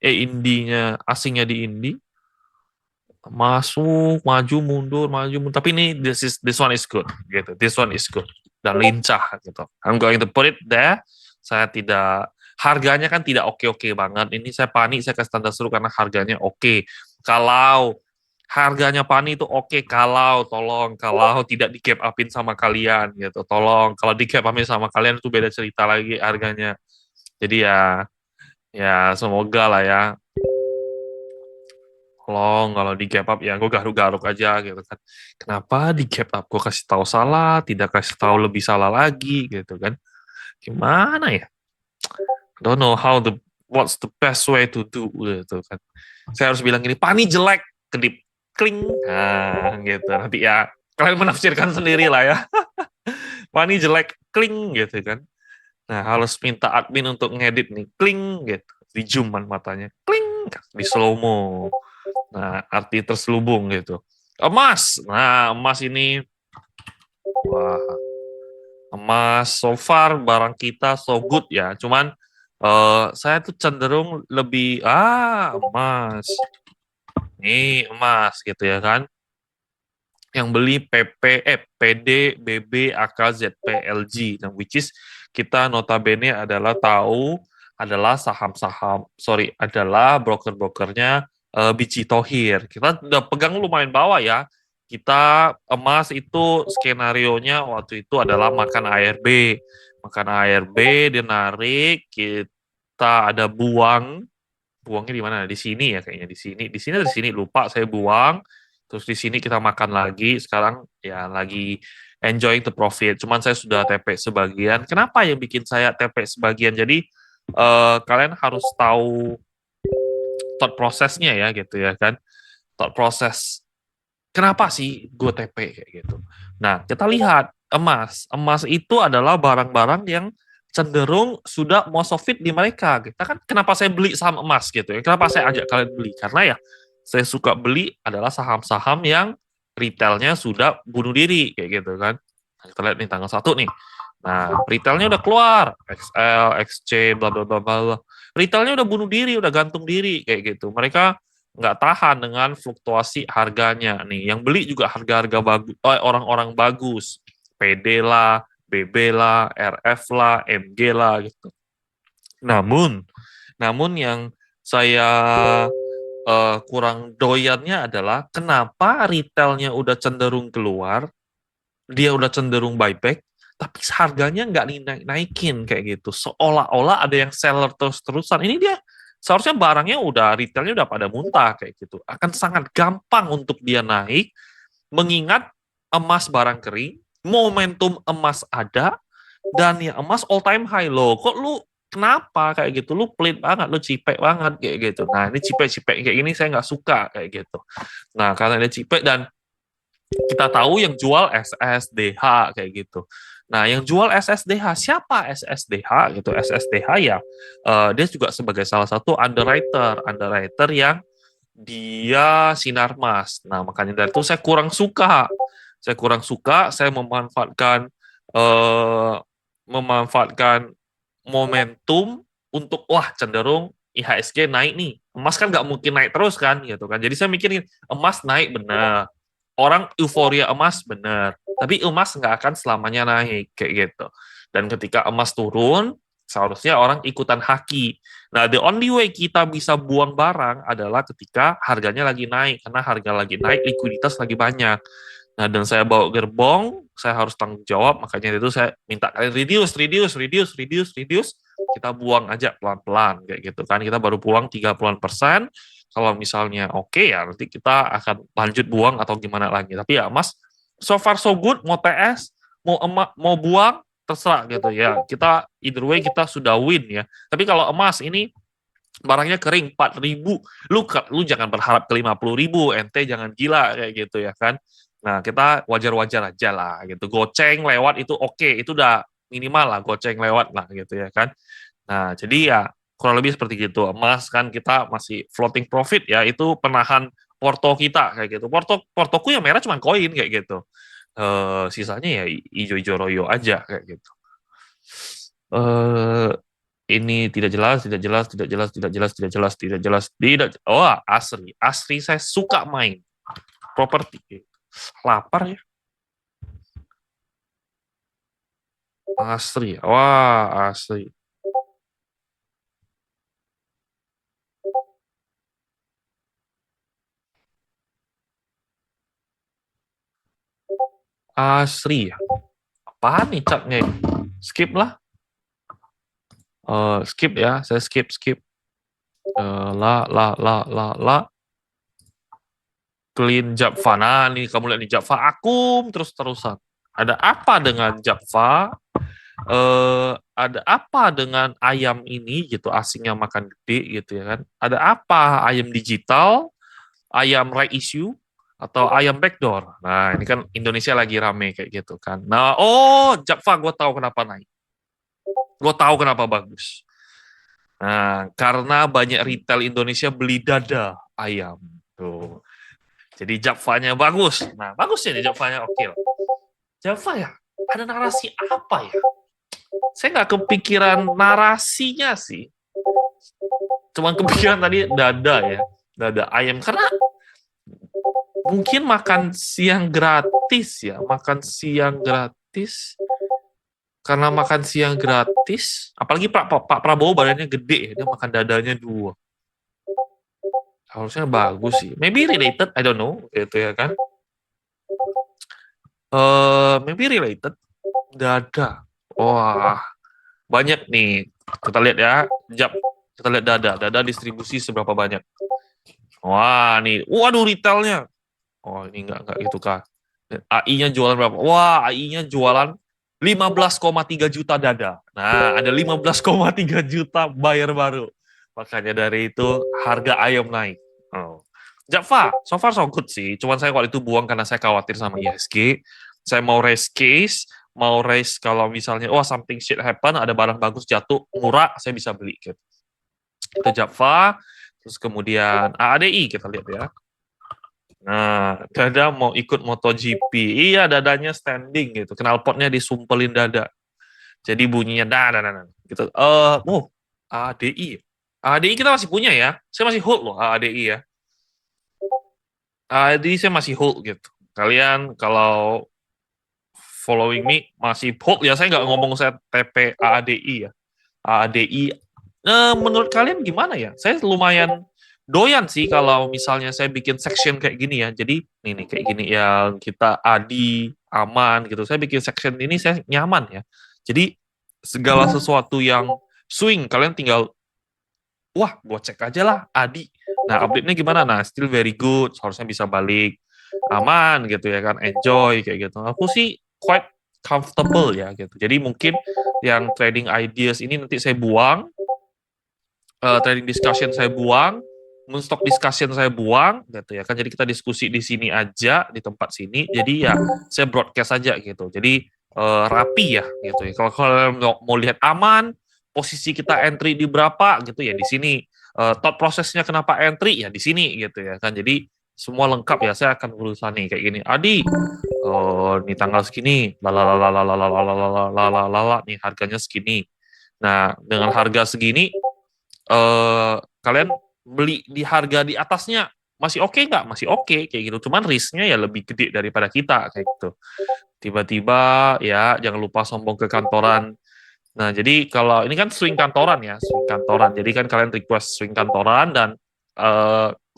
indinya asingnya di Indi, masuk maju mundur tapi ini this one is good gitu, this one is good dan lincah gitu. I'm going to put it there. Saya tidak, harganya kan tidak oke-oke banget ini, saya panik saya kasih tanda seru karena harganya oke. Kalau harganya Pani itu oke, kalau tolong kalau tidak di cap upin sama kalian gitu, tolong kalau di cap upin sama kalian itu beda cerita lagi harganya. Jadi ya ya semoga lah ya, tolong kalau di gap up ya gue garuk-garuk aja gitu kan. Kenapa di gap up gue kasih tahu salah, tidak kasih tahu lebih salah lagi gitu kan. Gimana ya? Don't know how what's the best way to do gitu kan. Saya harus bilang gini, Pani jelek, kedip. kling. Nah, gitu. Nanti ya kalian menafsirkan sendiri lah ya. Wah, ini jelek, kling gitu kan. Nah, harus minta admin untuk ngedit nih, kling gitu. Di zooman matanya, kling, di slow mo. Nah, arti terselubung gitu. Emas. Nah, emas ini, wah, emas so far barang kita so good ya. Cuman saya tuh cenderung lebih emas. Nih, emas gitu ya kan. Yang beli PD, BB, AK, ZP, LG, nah, which is kita notabene adalah tahu adalah saham-saham, sorry, adalah broker-brokernya Biji Thohir. Kita udah pegang lumayan bawah ya. Kita emas itu skenario-nya waktu itu adalah makan ARB. Makan ARB, dia narik, kita ada buangnya di mana? Di sini ya kayaknya di sini lupa saya buang. Terus di sini kita makan lagi. Sekarang ya lagi enjoying the profit. Cuman saya sudah TP sebagian. Kenapa yang bikin saya TP sebagian? Jadi kalian harus tahu thought prosesnya ya gitu ya kan. Thought proses. Kenapa sih gue TP kayak gitu? Nah, kita lihat emas. Emas itu adalah barang-barang yang cenderung sudah most of it di mereka. Kita kan kenapa saya beli saham emas gitu ya? Kenapa saya ajak kalian beli? Karena ya saya suka beli adalah saham-saham yang retailnya sudah bunuh diri kayak gitu kan. Nah, kita lihat nih tanggal 1 nih. Nah, retailnya udah keluar, XL, XC, bla bla bla bla. Retailnya udah bunuh diri, udah gantung diri kayak gitu. Mereka nggak tahan dengan fluktuasi harganya nih. Yang beli juga harga-harga bagus, orang-orang bagus, PD lah, BB lah, RF lah, MG lah gitu. Namun, namun yang saya kurang doyannya adalah kenapa retailnya udah cenderung keluar, dia udah cenderung buyback, tapi harganya nggak naikin kayak gitu. Seolah-olah ada yang seller terus-terusan. Ini dia seharusnya barangnya udah retailnya udah pada muntah kayak gitu. Akan sangat gampang untuk dia naik, mengingat emas barang kering, momentum emas ada, dan ya emas all time high loh. Kok lu kenapa kayak gitu? Lu pelit banget, lu cipek banget kayak gitu. Nah ini cipek-cipek kayak gini saya nggak suka kayak gitu. Nah karena dia cipek dan kita tahu yang jual SSDH kayak gitu. Nah, yang jual SSDH siapa SSDH gitu? SSDH ya dia juga sebagai salah satu underwriter yang dia sinarmas. Nah, makanya dari itu saya kurang suka. Saya eh, memanfaatkan momentum untuk wah cenderung IHSG naik nih. Emas kan nggak mungkin naik terus kan gitu kan. Jadi saya mikirin emas naik benar, orang euforia emas benar, tapi emas nggak akan selamanya naik kayak gitu. Dan ketika emas turun, seharusnya orang ikutan haki. Nah, the only way kita bisa buang barang adalah ketika harganya lagi naik, karena harga lagi naik, likuiditas lagi banyak. Nah, dan saya bawa gerbong, saya harus tanggung jawab, makanya itu saya minta kalian reduce, kita buang aja pelan-pelan kayak gitu kan. Kita baru buang 30%. Kalau misalnya oke ya nanti kita akan lanjut buang atau gimana lagi. Tapi ya Mas, so far so good, mau TS, mau emak, mau buang terserah gitu ya. Kita either way kita sudah win ya. Tapi kalau emas ini barangnya kering 4.000, lu jangan berharap ke 50.000, ente jangan gila kayak gitu ya kan. Nah, kita wajar-wajar aja lah gitu. Goceng lewat itu oke, itu udah minimal lah goceng lewat lah gitu ya kan. Nah, jadi ya kurang lebih seperti gitu. Emas kan kita masih floating profit ya, itu penahan porto kita kayak gitu. Portoku yang merah cuma koin kayak gitu. Sisanya ya ijo-ijo royo aja kayak gitu. Eh ini tidak jelas, tidak jelas, tidak jelas, tidak jelas, tidak jelas, tidak jelas, tidak. Oh, Asri. Asri saya suka main properti. Lapar ya. Asri. Wah, Asri. Asri ya. Apaan nih catnya? Skip lah. Skip ya, saya skip. La. Clean Java. Nah, nih kamu lihat di Java akum terus-terusan. Ada apa dengan Java? Ada apa dengan ayam ini gitu, asing yang makan gede gitu ya kan? Ada apa ayam digital, ayam reissue? Atau ayam backdoor. Nah, ini kan Indonesia lagi rame kayak gitu kan. Nah, Java gue tahu kenapa naik. Gue tahu kenapa bagus. Nah, karena banyak retail Indonesia beli dada ayam. Tuh. Jadi Javanya bagus. Nah, bagus ya nih Javanya, oke lah. Java ya, ada narasi apa ya? Saya nggak kepikiran narasinya sih. Cuman kepikiran tadi dada ya. Dada ayam. Karena mungkin makan siang gratis ya. Makan siang gratis. Karena makan siang gratis. Apalagi Pak Prabowo badannya gede ya. Dia makan dadanya 2. Harusnya bagus sih. Maybe related, I don't know. Gitu ya kan. Maybe related. Dada. Wah, banyak nih. Kita lihat ya. Kita lihat dada. Dada distribusi seberapa banyak. Wah, nih. Waduh, retailnya. Oh, ini enggak gitu, Kak. AI-nya jualan berapa? Wah, AI-nya jualan 15,3 juta dada. Nah, ada 15,3 juta buyer baru. Makanya dari itu harga ayam naik. Oh. Java, so far so good sih. Cuman saya waktu itu buang karena saya khawatir sama ISG. Saya mau raise case, mau raise kalau misalnya, something shit happen, ada barang bagus jatuh, murah, saya bisa beli. Gitu. Itu Java, terus kemudian AADI kita lihat ya. Nah, Dada mau ikut MotoGP. Iya, dadanya standing gitu. Knalpotnya disumpelin dada. Jadi bunyinya dada. Gitu. ADI. ADI kita masih punya ya. Saya masih hold loh ADI ya. ADI saya masih hold gitu. Kalian kalau following me masih hold ya. Saya nggak ngomong saya TP ADI ya. ADI. Menurut kalian gimana ya? Saya lumayan doyan sih kalau misalnya saya bikin section kayak gini ya. Jadi ini kayak gini yang kita adi aman gitu. Saya bikin section ini saya nyaman ya. Jadi segala sesuatu yang swing kalian tinggal buat cek aja lah adi. Nah, update-nya gimana? Nah, still very good. Harusnya bisa balik aman gitu ya kan. Enjoy kayak gitu. Aku sih quite comfortable ya gitu. Jadi mungkin yang trading ideas ini nanti saya buang, trading discussion saya buang, moonstock discussion saya buang, gitu ya kan. Jadi kita diskusi di sini aja, di tempat sini. Jadi ya saya broadcast aja gitu. Jadi rapi ya gitu ya. Kalau kalian mau lihat aman, posisi kita entry di berapa gitu ya di sini. Thought prosesnya kenapa entry ya di sini gitu ya kan. Jadi semua lengkap ya. Saya akan berusaha nih kayak gini. Adi, ini tanggal segini, nih harganya segini. Nah, dengan harga segini kalian beli di harga di atasnya masih oke nggak? Masih oke kayak gitu. Cuman risknya ya lebih gede daripada kita kayak gitu. Tiba-tiba ya jangan lupa sombong ke kantoran. Nah, jadi kalau ini kan swing kantoran ya, swing kantoran. Jadi kan kalian request swing kantoran dan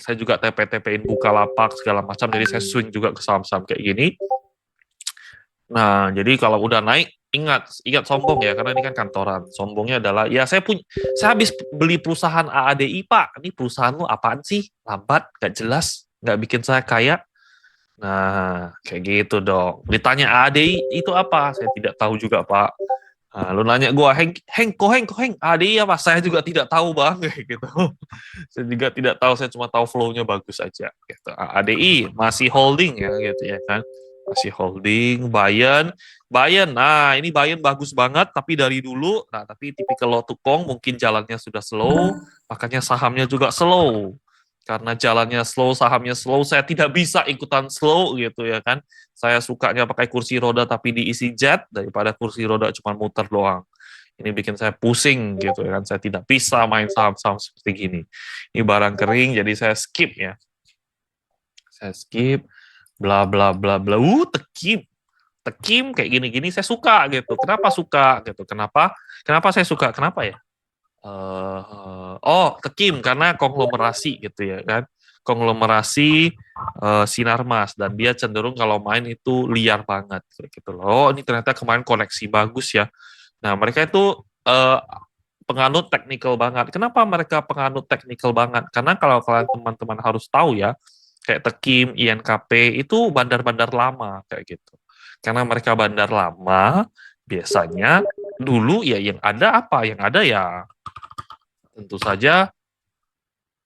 saya juga TP-TP-in Bukalapak segala macam. Jadi saya swing juga ke saham-saham kayak gini. Nah, jadi kalau udah naik, ingat sombong ya, karena ini kan kantoran. Sombongnya adalah, ya saya habis beli perusahaan AADI, Pak. Ini perusahaan lu apaan sih? Lambat, gak jelas, gak bikin saya kaya. Nah, kayak gitu dong. Ditanya AADI itu apa? Saya tidak tahu juga, Pak. Nah, lu nanya gue, Heng, AADI apa? Saya juga tidak tahu, Bang. Kayak gitu. Saya juga tidak tahu, saya cuma tahu flow-nya bagus aja. Gitu. ADI masih holding ya, gitu ya kan. Masih holding, Bayan, nah ini Bayan bagus banget, tapi dari dulu, nah tapi tipikal low to kong mungkin jalannya sudah slow, makanya sahamnya juga slow. Karena jalannya slow, sahamnya slow, saya tidak bisa ikutan slow gitu ya kan. Saya sukanya pakai kursi roda tapi diisi jet, daripada kursi roda cuma muter doang. Ini bikin saya pusing gitu ya kan. Saya tidak bisa main saham-saham seperti gini. Ini barang kering, jadi saya skip ya. Saya skip, bla bla bla bla. Tekim. Tekim kayak gini-gini saya suka gitu. Kenapa suka gitu? Kenapa saya suka? Kenapa ya? Tekim karena konglomerasi gitu ya kan. Konglomerasi Sinarmas dan dia cenderung kalau main itu liar banget kayak gitu loh. Oh, ini ternyata kemarin koneksi bagus ya. Nah, mereka itu penganut teknikal banget. Kenapa mereka penganut teknikal banget? Karena kalau kalian teman-teman harus tahu ya, kayak Tekim, INKP itu bandar-bandar lama kayak gitu. Karena mereka bandar lama, biasanya dulu ya yang ada apa? Yang ada ya tentu saja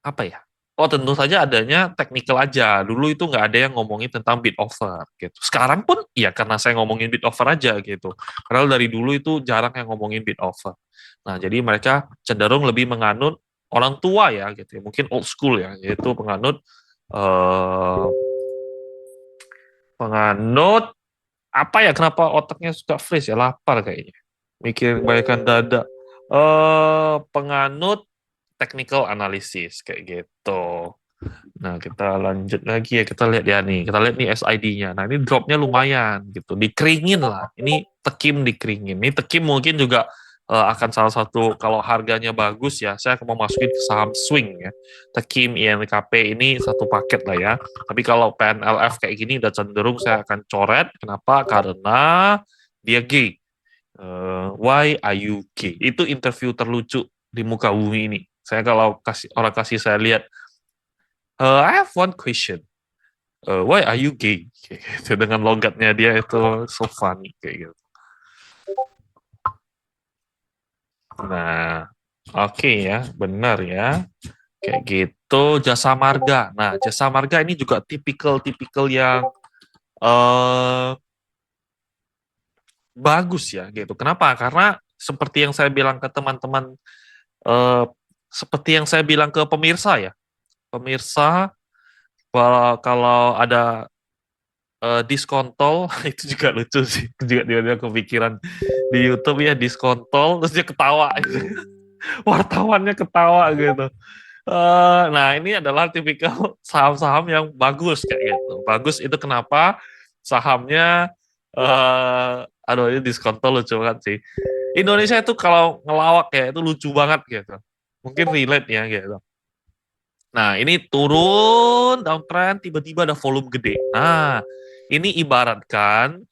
apa ya? Oh, tentu saja adanya technical aja. Dulu itu nggak ada yang ngomongin tentang bid offer gitu. Sekarang pun ya karena saya ngomongin bid offer aja gitu. Padahal dari dulu itu jarang yang ngomongin bid offer. Nah, jadi mereka cenderung lebih menganut orang tua ya gitu ya. Mungkin old school ya, yaitu penganut eh penganut apa ya, kenapa otaknya suka freeze ya, lapar kayaknya. Mikirin kebanyakan dada. Penganut technical analysis kayak gitu. Nah, kita lanjut lagi ya. Kita lihat ya nih. Kita lihat nih SID-nya. Nah, ini dropnya lumayan gitu. Dikeringin lah. Ini Tekim dikeringin. Ini Tekim mungkin juga akan salah satu, kalau harganya bagus ya, saya akan mau masukin ke saham swing ya. Tekim, INKP ini satu paket lah ya. Tapi kalau PNLF kayak gini udah cenderung saya akan coret. Kenapa? Karena dia G. Why are you gay? Itu interview terlucu di muka bumi ini. Saya kalau orang kasih saya lihat, I have one question. Why are you gay? Kayak gitu. Dengan logatnya dia itu so funny kayak gitu. Nah, oke ya, benar ya. Kayak gitu. Jasa Marga. Nah, Jasa Marga ini juga tipikal-tipikal yang eh bagus ya gitu. Kenapa? Karena seperti yang saya bilang ke teman-teman, eh, seperti yang saya bilang ke pemirsa ya. Pemirsa, kalau ada diskontol itu juga lucu sih, juga dia kepikiran di YouTube ya, diskontol terus dia ketawa gitu. Wartawannya ketawa gitu. Nah, ini adalah tipikal saham-saham yang bagus kayak gitu. Bagus itu kenapa? Sahamnya aduh, ini diskontol lucu banget sih. Indonesia itu kalau ngelawak ya itu lucu banget gitu. Mungkin relate ya gitu. Nah, ini turun downtrend, tiba-tiba ada volume gede. Nah, ini ibaratkan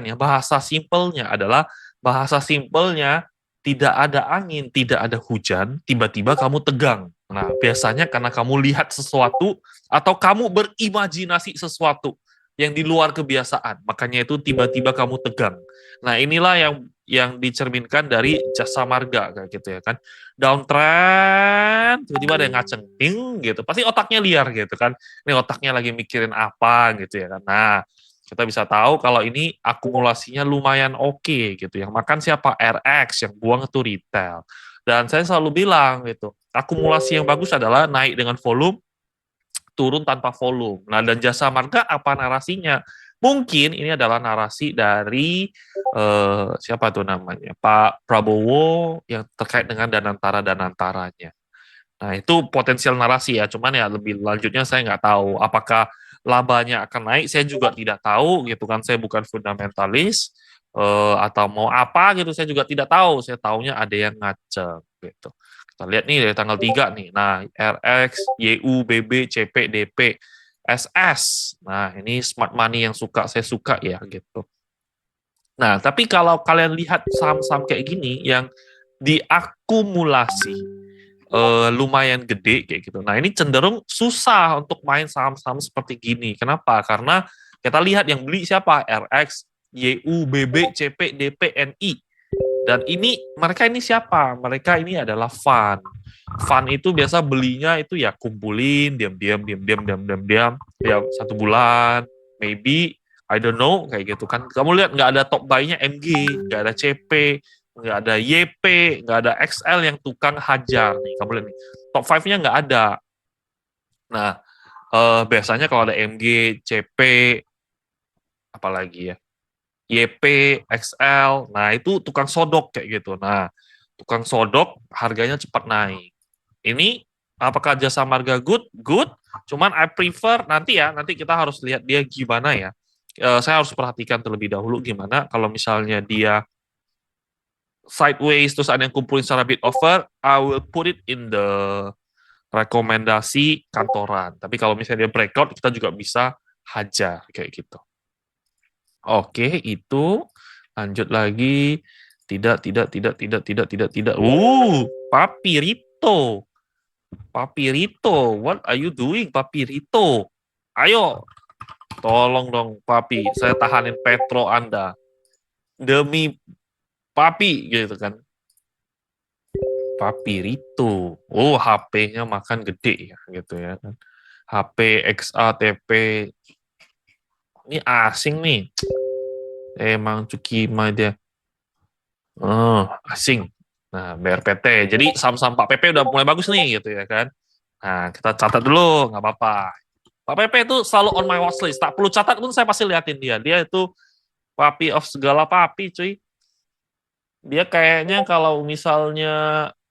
ya, bahasa simpelnya adalah, bahasa simpelnya tidak ada angin, tidak ada hujan, tiba-tiba kamu tegang. Nah, biasanya karena kamu lihat sesuatu atau kamu berimajinasi sesuatu yang di luar kebiasaan, makanya itu tiba-tiba kamu tegang. Nah, inilah yang dicerminkan dari Jasa Marga kayak gitu ya kan. Downtrend, tiba-tiba ada yang ngaceng, ting gitu. Pasti otaknya liar gitu kan. Ini otaknya lagi mikirin apa gitu ya kan. Nah, kita bisa tahu kalau ini akumulasinya lumayan oke gitu. Yang makan siapa? RX, yang buang itu retail. Dan saya selalu bilang gitu, akumulasi yang bagus adalah naik dengan volume, turun tanpa volume. Nah, dan Jasa Marga apa narasinya? Mungkin ini adalah narasi dari siapa tuh namanya, Pak Prabowo, yang terkait dengan danantara-danantaranya. Nah, itu potensial narasi ya. Cuman ya lebih lanjutnya saya nggak tahu. Apakah labanya akan naik? Saya juga tidak tahu gitu kan. Saya bukan fundamentalis, atau mau apa gitu. Saya juga tidak tahu. Saya tahunya ada yang ngaceng gitu. Kita lihat nih dari tanggal 3 nih. Nah, RX, YU, BB, CP, DP, SS. Nah, ini smart money yang saya suka ya gitu. Nah, tapi kalau kalian lihat saham-saham kayak gini yang diakumulasi lumayan gede kayak gitu. Nah, ini cenderung susah untuk main saham-saham seperti gini. Kenapa? Karena kita lihat yang beli siapa? RX, YU, BB, CP, DP, NI. Dan ini mereka ini siapa? Mereka ini adalah fund. Fund itu biasa belinya itu ya kumpulin, diam-diam, ya 1 bulan, maybe, I don't know, kayak gitu kan. Kamu lihat nggak ada top buy-nya MG, nggak ada CP, nggak ada YP, nggak ada XL yang tukang hajar nih. Kamu lihat nih, top 5-nya nggak ada. Nah, biasanya kalau ada MG, CP, apalagi ya, YP, XL, nah itu tukang sodok kayak gitu. Nah, tukang sodok harganya cepat naik. Ini apakah Jasa Marga good? Good. Cuman I prefer nanti kita harus lihat dia gimana ya. Saya harus perhatikan terlebih dahulu gimana kalau misalnya dia sideways terus ada yang kumpulin secara bid offer, I will put it in the rekomendasi kantoran. Tapi kalau misalnya dia breakout, kita juga bisa hajar kayak gitu. Oke, itu lanjut lagi. Tidak. Papirito. Papirito, what are you doing, Papirito? Ayo, tolong dong, Papi. Saya tahanin Petro Anda. Demi Papi, gitu kan. Papirito. Oh, HP-nya makan gede ya gitu ya kan. HP XATP ini asing nih. Emang Cukima dia. Oh, asing. Nah, BRPT. Jadi saham-saham Pak PP udah mulai bagus nih gitu ya kan. Nah, kita catat dulu, nggak apa-apa. Pak PP itu selalu on my watch list. Tak perlu catat pun saya pasti liatin dia. Dia itu papi of segala papi, cuy. Dia kayaknya kalau misalnya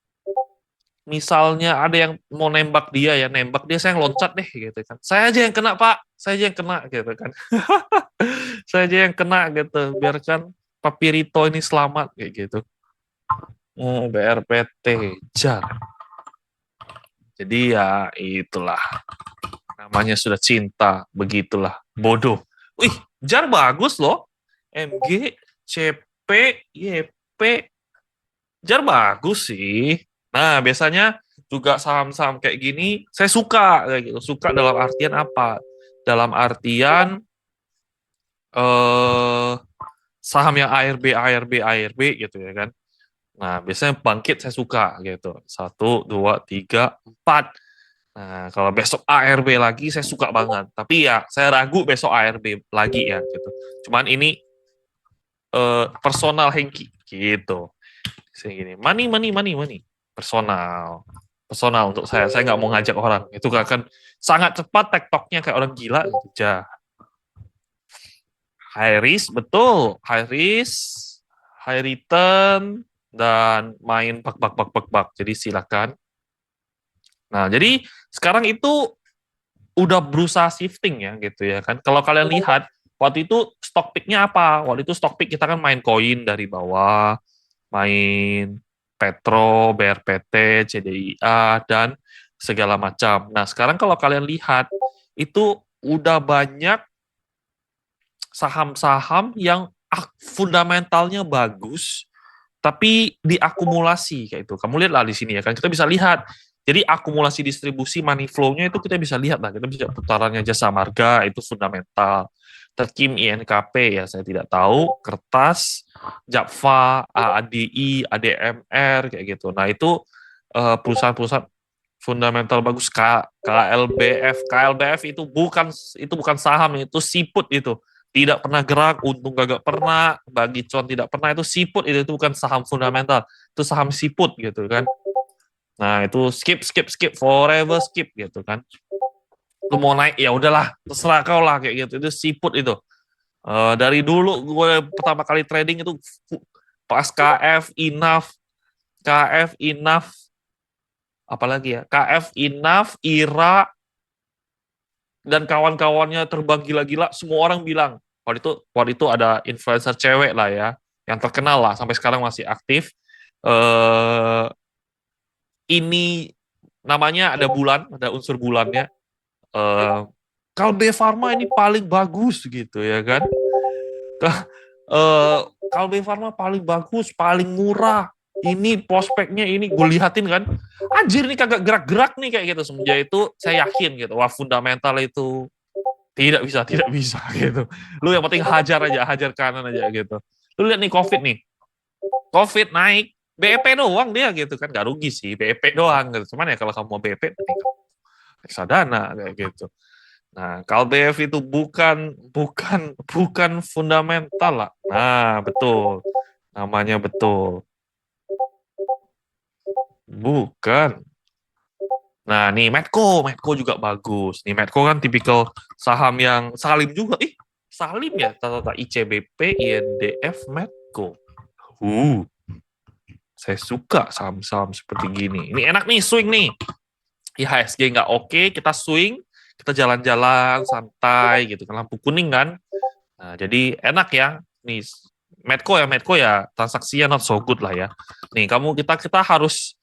ada yang mau nembak dia ya, nembak dia saya yang loncat deh gitu kan. Saya aja yang kena, Pak. Saya aja yang kena gitu kan. Saya aja yang kena gitu. Biarkan Papirito ini selamat kayak gitu. BRPT jar. Jadi ya itulah namanya sudah cinta, begitulah bodoh. Wih, jar bagus loh. MG, CP, YP, jar bagus sih. Nah, biasanya juga saham-saham kayak gini saya suka kayak gitu. Suka dalam artian apa? Dalam artian eh saham yang ARB gitu ya kan. Nah, biasanya bangkit saya suka gitu. Satu, dua, tiga, empat. Nah, kalau besok ARB lagi saya suka banget. Tapi ya saya ragu besok ARB lagi ya gitu. Cuman ini personal Hengki gitu. Segini. Money. Personal. Personal untuk saya. Saya nggak mau ngajak orang. Itu akan sangat cepat TikToknya kayak orang gila. Gitu. High risk, betul. High risk, high return, dan main bak. Jadi silakan. Nah, jadi sekarang itu udah berusaha shifting ya gitu ya kan. Kalau kalian lihat waktu itu stock picknya apa? Waktu itu stock pick kita kan main koin dari bawah, main Petro, BRPT, CDIA dan segala macam. Nah, sekarang kalau kalian lihat itu udah banyak saham-saham yang fundamentalnya bagus tapi diakumulasi kayak itu. Kamu lihatlah di sini ya kan, kita bisa lihat. Jadi akumulasi distribusi money flow-nya itu kita bisa lihat lah. Kita bisa putarannya Jasa Marga itu fundamental. Terkim INKP ya saya tidak tahu. Kertas, Japfa, AADI, ADMR kayak gitu. Nah itu perusahaan-perusahaan fundamental bagus. KLBF, KLBF itu bukan saham, itu siput itu tidak pernah gerak, untung gak pernah, bagi cuan tidak pernah, itu siput itu bukan saham fundamental, itu saham siput gitu kan. Nah itu skip, forever skip gitu kan. Lu mau naik ya udahlah, terserah kau lah kayak gitu. Itu siput itu. Dari dulu gue pertama kali trading itu pas KF, apalagi ya, KF, INAF, IRA, dan kawan-kawannya terbang gila-gila, semua orang bilang, waktu itu ada influencer cewek lah ya, yang terkenal lah, sampai sekarang masih aktif, ini namanya ada unsur bulannya, Kalbe Pharma ini paling bagus gitu ya kan, Kalbe Pharma paling bagus, paling murah, ini prospeknya ini gue lihatin kan, anjir ini kagak gerak-gerak nih kayak gitu. Semenjak itu saya yakin gitu, wah fundamental itu tidak bisa gitu. Lu yang penting hajar kanan aja gitu. Lu lihat nih COVID naik, BEP doang dia gitu kan, gak rugi sih, BEP doang gitu. Cuman ya kalau kamu mau BEP, reksadana kayak gitu. Nah, KLBF itu bukan fundamental lah. Nah, betul. Namanya betul. Bukan. Nah, nih Medco juga bagus. Nih Medco kan tipikal saham yang Salim juga. Salim ya, tata ICBP, INDF, Medco. Saya suka saham-saham seperti gini. Ini enak nih, swing nih. IHSG nggak oke, kita swing, kita jalan-jalan santai gitu kan, lampu kuning kan. Nah, jadi enak ya. Nih Medco ya transaksinya not so good lah ya. Nih kita harus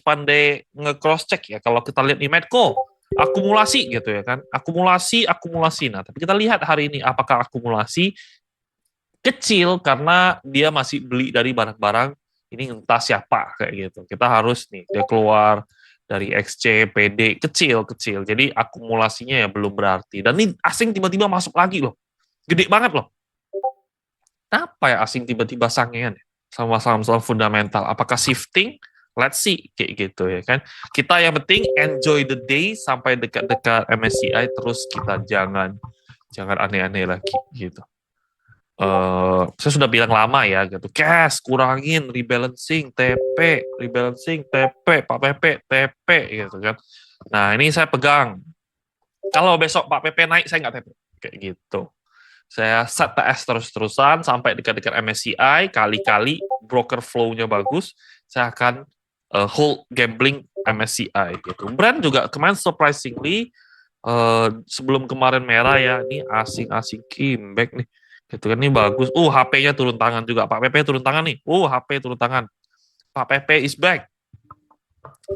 pandai nge-cross check ya. Kalau kita lihat nih Medco akumulasi gitu ya kan. Akumulasi. Nah, tapi kita lihat hari ini apakah akumulasi kecil karena dia masih beli dari barang-barang ini entah siapa kayak gitu. Kita harus nih dia keluar dari XC, PD kecil. Jadi akumulasinya ya belum berarti. Dan ini asing tiba-tiba masuk lagi loh. Gede banget loh. Kenapa ya asing tiba-tiba sangean sama saham-saham fundamental? Apakah shifting let's see kayak gitu ya kan. Kita yang penting enjoy the day sampai dekat-dekat MSCI, terus kita jangan aneh-aneh lagi gitu. Saya sudah bilang lama ya gitu, cash kurangin, rebalancing TP, Pak PP TP gitu kan. Nah ini saya pegang, kalau besok Pak PP naik saya nggak TP kayak gitu. Saya set TS terus-terusan sampai dekat-dekat MSCI, kali-kali broker flow-nya bagus, saya akan hold gambling MSCI gitu. Brand juga kemarin surprisingly sebelum kemarin merah ya, ini asing-asing comeback nih. Gitu kan, ini bagus. HP-nya turun tangan juga. Pak PP turun tangan nih. HP turun tangan. Pak PP is back.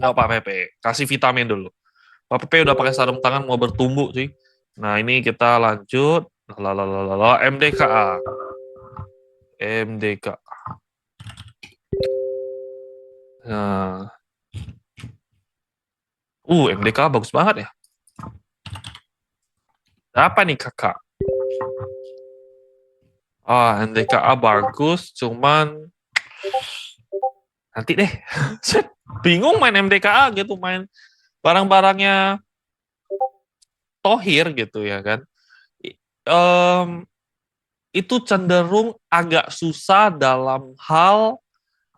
Pak PP, kasih vitamin dulu. Pak PP udah pakai sarung tangan mau bertumbuh sih. Nah, ini kita lanjut. Lalalala, MDKA. MDK. Nah, MDK bagus banget ya. Apa nih kakak? MDKA bagus, cuman nanti deh. Saya bingung main MDKA gitu, main barang-barangnya Thohir gitu ya kan. Itu cenderung agak susah dalam hal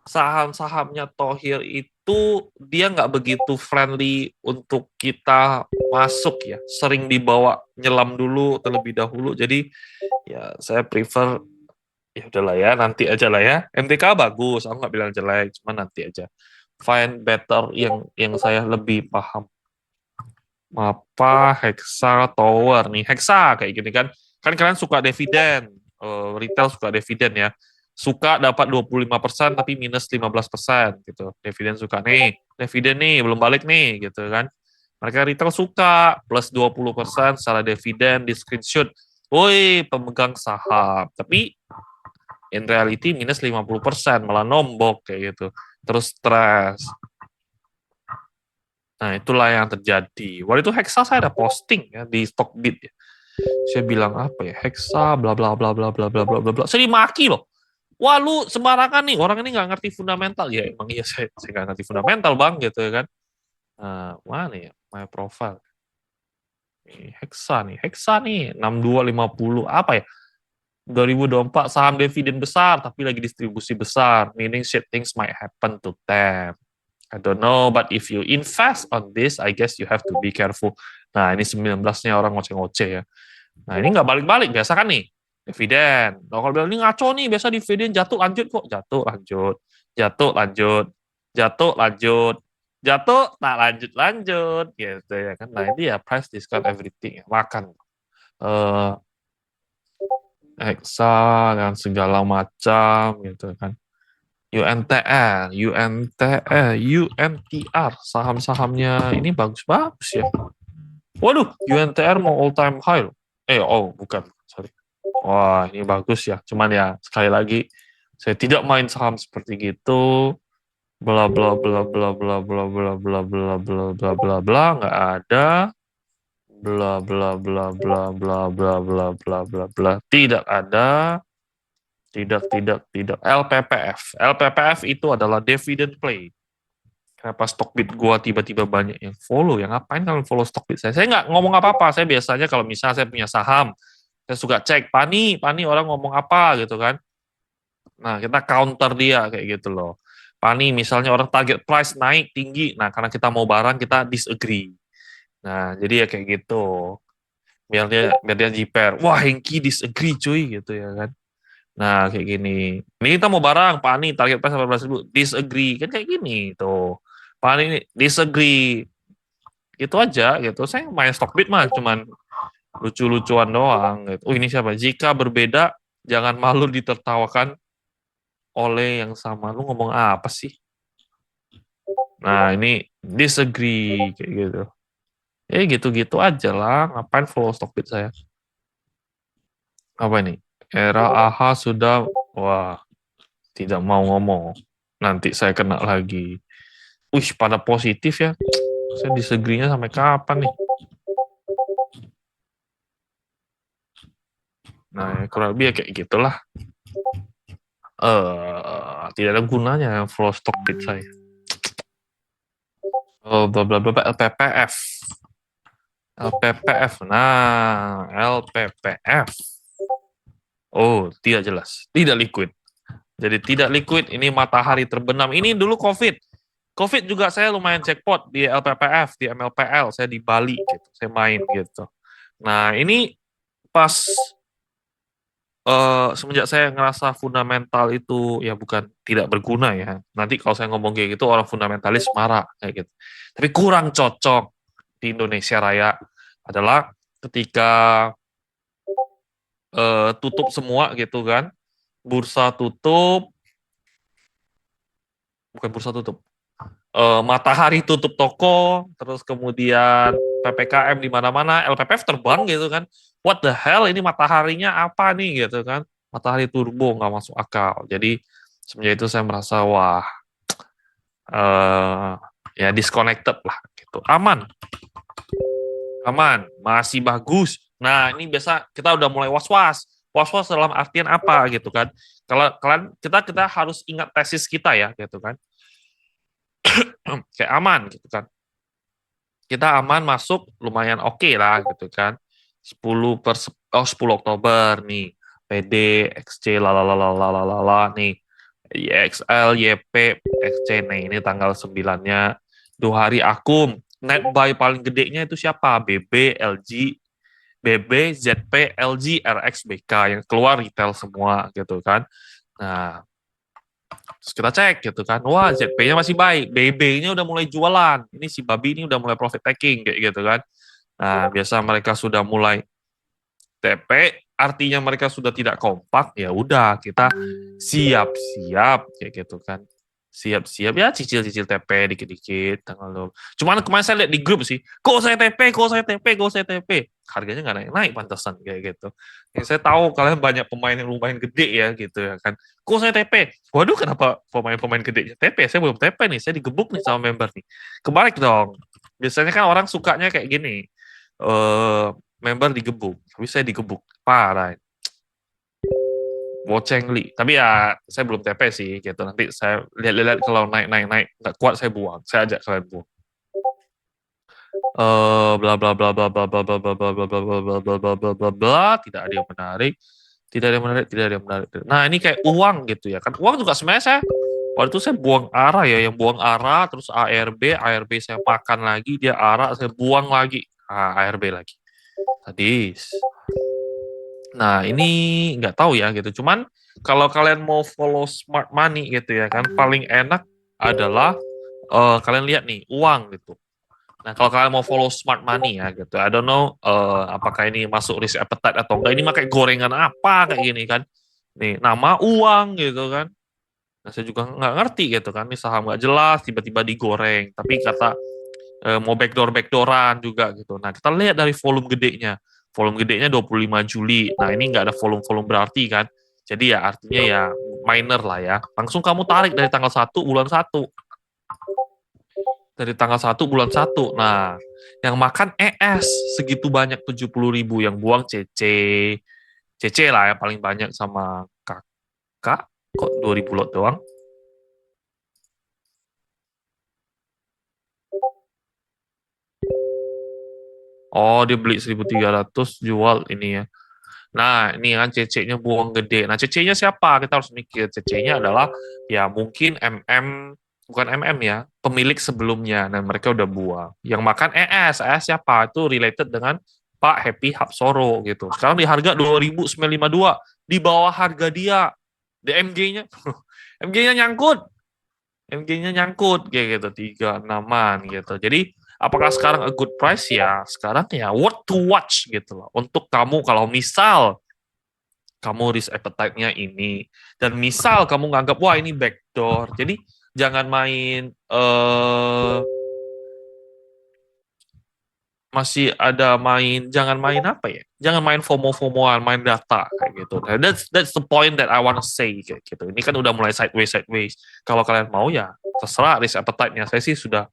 saham-sahamnya Thohir itu dia nggak begitu friendly untuk kita masuk ya, sering dibawa nyelam dulu terlebih dahulu. Jadi ya saya prefer ya udahlah ya, nanti aja lah ya. MTK bagus, aku nggak bilang jelek, cuma nanti aja. Find better yang saya lebih paham. Apa Hexa Tower nih, Hexa kayak gini kan. Kan kalian suka dividen, retail suka dividen ya. Suka dapat 25% tapi minus 15% gitu. Dividen suka nih, dividen nih belum balik nih gitu kan. Mereka retail suka plus 20% secara dividen di screenshot. Woi, pemegang saham. Tapi in reality minus 50%, malah nombok kayak gitu. Terus stres. Nah, itulah yang terjadi. Waktu itu Hexa saya ada posting ya di Stockbit ya. Saya bilang apa ya? Hexa bla bla bla bla bla bla bla bla bla. Saya dimaki loh. Wah, lu sembarangan nih. Orang ini nggak ngerti fundamental. Ya emang iya saya nggak ngerti fundamental, Bang, gitu ya kan. Nah, mana ya? My profile. Hexa nih 6250 apa ya? 2024 saham dividen besar tapi lagi distribusi besar, meaning shit things might happen to them. I don't know, but if you invest on this, I guess you have to be careful. Nah, ini 19-nya orang ngoceh-ngoceh ya. Nah, ini nggak balik-balik, biasa kan nih, dividen. Nah, kalau bilang ini ngaco nih, biasa dividen jatuh lanjut kok. Jatuh lanjut, jatuh lanjut, jatuh lanjut, jatuh tak lanjut-lanjut, gitu ya kan. Nah, ini ya price discount everything, ya. Makan. Hexa dan segala macam gitu kan. UNTR, saham-sahamnya ini bagus-bagus ya. Waduh, UNTR mau all time high loh. Bukan, sorry. Wah, ini bagus ya. Cuman ya sekali lagi saya tidak main saham seperti gitu. Bla bla bla bla bla bla bla bla bla bla bla bla bla nggak ada. Bla bla bla bla bla bla bla bla bla bla tidak ada. Tidak. LPPF itu adalah dividend play. Kenapa Stockbit gua tiba-tiba banyak yang follow? Yang ngapain kalian follow Stockbit saya? Saya nggak ngomong apa-apa. Saya biasanya kalau misalnya saya punya saham, saya suka cek, Pani orang ngomong apa gitu kan. Nah, kita counter dia kayak gitu loh. Pani misalnya orang target price naik tinggi. Nah, karena kita mau barang, kita disagree. Nah, jadi ya kayak gitu. Biar dia jiper. Wah, Hengki disagree cuy gitu ya kan. Nah, kayak gini. Ini kita mau barang, Pak Ani, target price 18.000. Disagree. Kan kayak gini, tuh. Pak Ani, disagree. Itu aja, gitu. Saya main Stockbit mah, cuman lucu-lucuan doang. Gitu. Ini siapa? Jika berbeda, jangan malu ditertawakan oleh yang sama. Lu ngomong apa sih? Nah, ini disagree, kayak gitu. Gitu-gitu aja lah. Ngapain follow Stockbit saya? Apa ini? Era AHA sudah, wah, tidak mau ngomong. Nanti saya kena lagi. Pada positif ya. Saya disagree-nya sampai kapan nih? Nah, kurang lebih ya kayak gitulah. Tidak ada gunanya follow Stockbit saya. Oh, bla bla bla bla, LPPF. LPPF. Nah, LPPF. Oh, tidak jelas. Tidak liquid. Jadi tidak liquid, ini matahari terbenam. Ini dulu COVID. COVID juga saya lumayan jackpot di LPPF, di MLPL. Saya di Bali gitu. Saya main gitu. Nah, ini pas semenjak saya ngerasa fundamental itu ya bukan tidak berguna ya. Nanti kalau saya ngomong kayak gitu orang fundamentalis marah kayak gitu. Tapi kurang cocok di Indonesia Raya adalah ketika tutup semua gitu kan. Bursa tutup, bukan bursa tutup. Matahari tutup toko, terus kemudian PPKM di mana-mana, LPPF terbang gitu kan. What the hell, ini mataharinya apa nih gitu kan. Matahari turbo, nggak masuk akal. Jadi semenjak itu saya merasa, wah, eh ya disconnected lah gitu. Aman, aman, masih bagus. Nah, ini biasa kita udah mulai was-was. Was-was dalam artian apa gitu kan. Kalau kalian kita harus ingat tesis kita ya gitu kan. Kayak aman gitu kan. Kita aman masuk lumayan oke lah gitu kan. 10 Oktober nih. PD, XC, lalalalalala nih. YXL, YP, XC nih. Ini tanggal 9-nya. 2 hari akum. Net buy paling gedenya itu siapa? BB, LG, BB, ZP, LG, RX, BK yang keluar retail semua gitu kan. Nah, terus kita cek gitu kan, wah ZP-nya masih baik, BB-nya udah mulai jualan, ini si babi ini udah mulai profit taking kayak gitu kan. Nah, biasa mereka sudah mulai TP, artinya mereka sudah tidak kompak, ya udah kita siap-siap kayak gitu kan. Siap-siap ya cicil-cicil TP dikit-dikit tanggal 20. Cuman kemarin saya lihat di grup sih, kok saya TP, kok saya TP, kok saya TP. Harganya nggak naik-naik pantesan kayak gitu. Yang saya tahu kalian banyak pemain yang lumayan gede ya gitu ya kan. Kok saya TP? Waduh, kenapa pemain-pemain gede TP? Saya belum TP nih, saya digebuk nih sama member nih. Kebalik dong. Biasanya kan orang sukanya kayak gini. Member digebuk, tapi saya digebuk parah. Li. Tapi ya saya belum TP sih gitu. Nanti saya lihat-lihat kalau naik-naik nggak kuat saya buang. Saya ajak kalian buang. Bla bla bla bla bla bla bla bla bla bla bla bla bla bla bla bla bla, tidak ada yang menarik. Tidak ada yang menarik, tidak ada yang menarik. Nah, ini kayak uang gitu ya kan. Uang juga sebenarnya saya waktu itu saya buang arah ya, yang buang arah terus ARB saya makan lagi, dia arah saya buang lagi. ARB lagi. Sadis. Nah, ini nggak tahu ya gitu. Cuman kalau kalian mau follow smart money gitu ya kan, paling enak adalah kalian lihat nih uang gitu. Nah, kalau kalian mau follow smart money ya gitu, I don't know apakah ini masuk risk appetite atau enggak. Ini pakai gorengan apa kayak gini kan? Nih, nama uang gitu kan. Nah, saya juga nggak ngerti gitu kan. Ini saham nggak jelas, tiba-tiba digoreng. Tapi kata mau backdooran juga gitu. Nah, kita lihat dari volume gedenya. Volume gedenya 25 Juli. Nah, ini nggak ada volume-volume berarti kan. Jadi ya artinya ya minor lah ya. Langsung kamu tarik dari tanggal 1 bulan 1. Dari tanggal 1 bulan 1. Nah, yang makan ES segitu banyak 70.000, yang buang CC lah ya paling banyak sama kakak kok 2.000 lot doang. Oh, dia beli 1.300 jual ini ya. Nah, ini kan CC-nya buang gede. Nah, CC-nya siapa? Kita harus mikir. CC-nya adalah ya mungkin bukan ya, pemilik sebelumnya. Dan mereka udah buang. Yang makan ES siapa? Itu related dengan Pak Happy Hapsoro gitu. Sekarang di harga 2.952, di bawah harga dia. DMG-nya MG-nya nyangkut. MG-nya nyangkut kayak gitu 36-an gitu. Jadi apakah sekarang a good price ya? Sekarang ya worth to watch gitu loh. Untuk kamu kalau misal kamu risk appetite-nya ini dan misal kamu nganggap wah ini backdoor. Jadi jangan main masih ada main jangan main apa ya? Jangan main FOMO-FOMOan, main data kayak gitu. Nah, that's the point that I wanna say kayak gitu. Ini kan udah mulai sideways. Kalau kalian mau ya terserah risk appetite-nya. Saya sih sudah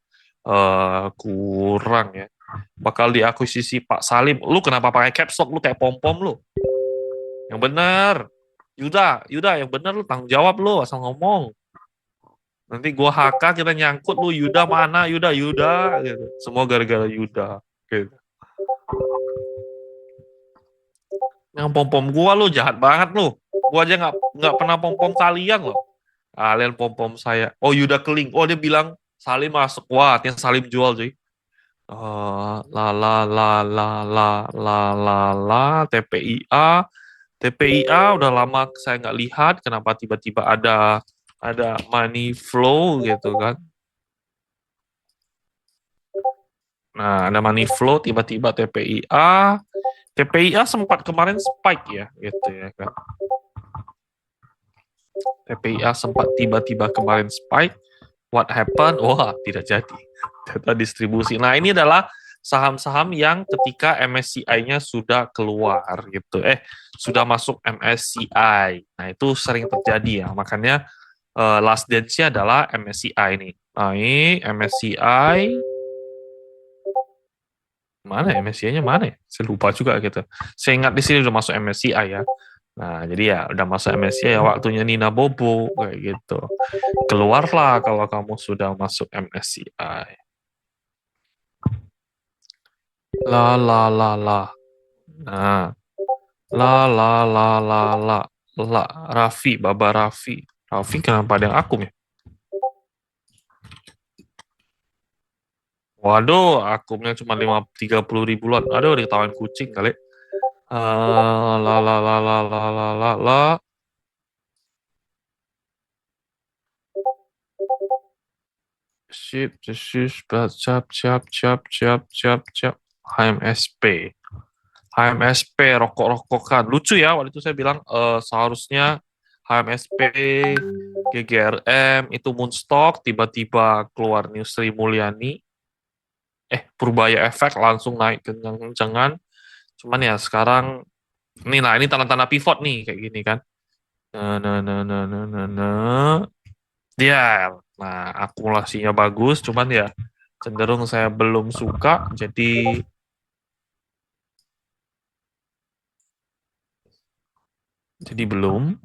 kurang ya. Bakal diakuisisi Pak Salim. Lu kenapa pakai caps lock? Lu kayak pom-pom lu. Yang bener. Yuda, yang bener lu tanggung jawab lu asal ngomong. Nanti gua HK kita nyangkut lu Yuda mana Yuda gitu. Semua gara-gara Yuda gitu. Yang pom-pom gua lu jahat banget lu. Gua aja nggak pernah pom-pom kalian loh. Kalian pom-pom saya. Oh Yuda keling. Oh dia bilang Salim masuk. Wah, yang Salim jual cuy. La la la la la la la la TPIA udah lama saya nggak lihat kenapa tiba-tiba ada money flow gitu kan. Nah, ada money flow tiba-tiba TPIA sempat kemarin spike ya gitu ya kan. TPIA sempat tiba-tiba kemarin spike. What happened? Wah, tidak jadi. Data distribusi. Nah, ini adalah saham-saham yang ketika MSCI-nya sudah keluar gitu. Sudah masuk MSCI. Nah, itu sering terjadi ya. Makanya last dance-nya adalah MSCI nih. Naik MSCI mana ya? MSCI-nya mana ya? Saya lupa juga gitu. Saya ingat di sini udah masuk MSCI ya. Nah, jadi ya udah masuk MSCI ya waktunya Nina Bobo kayak gitu. Keluarlah kalau kamu sudah masuk MSCI. La la la la. Nah, la Raffi, Baba Raffi. Raffi kenapa ada yang akum ya? Waduh, akumnya cuma 30.000 lot. Aduh, diketawain kucing kali. La. Sip, siap. HMSP. HMSP, rokok-rokokan. Lucu ya, waktu itu saya bilang seharusnya HMSP, GGRM, itu Moonstock, tiba-tiba keluar New Sri Mulyani, Purbaya Efek langsung naik kencang-kencangan. Cuman ya sekarang, ini tanda-tanda pivot nih, kayak gini kan. Nah. Dia, nah akumulasinya bagus, cuman ya cenderung saya belum suka, jadi belum.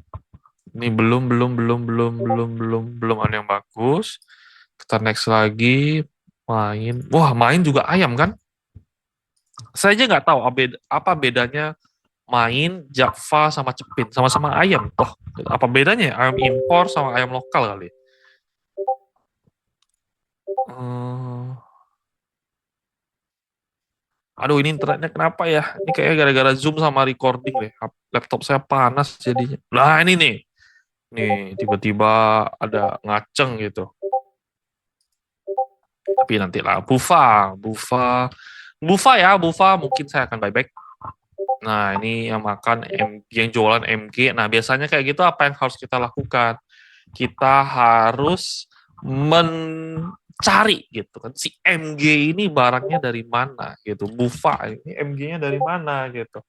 Ini belum ada yang bagus. Kita next lagi, main. Wah, main juga ayam kan? Saya aja nggak tahu apa bedanya main, Java sama Cepin, sama-sama ayam toh. Apa bedanya ya? Ayam impor sama ayam lokal kali. Hmm. Aduh, ini internetnya kenapa ya? Ini kayaknya gara-gara Zoom sama recording deh. Laptop saya panas jadinya. Nah, ini nih. Nih, tiba-tiba ada ngaceng gitu. Tapi nanti lah. Bufa mungkin saya akan buyback. Nah, ini yang makan yang jualan MG. Nah, biasanya kayak gitu apa yang harus kita lakukan? Kita harus mencari gitu kan si MG ini barangnya dari mana gitu. Bufa ini MG-nya dari mana gitu.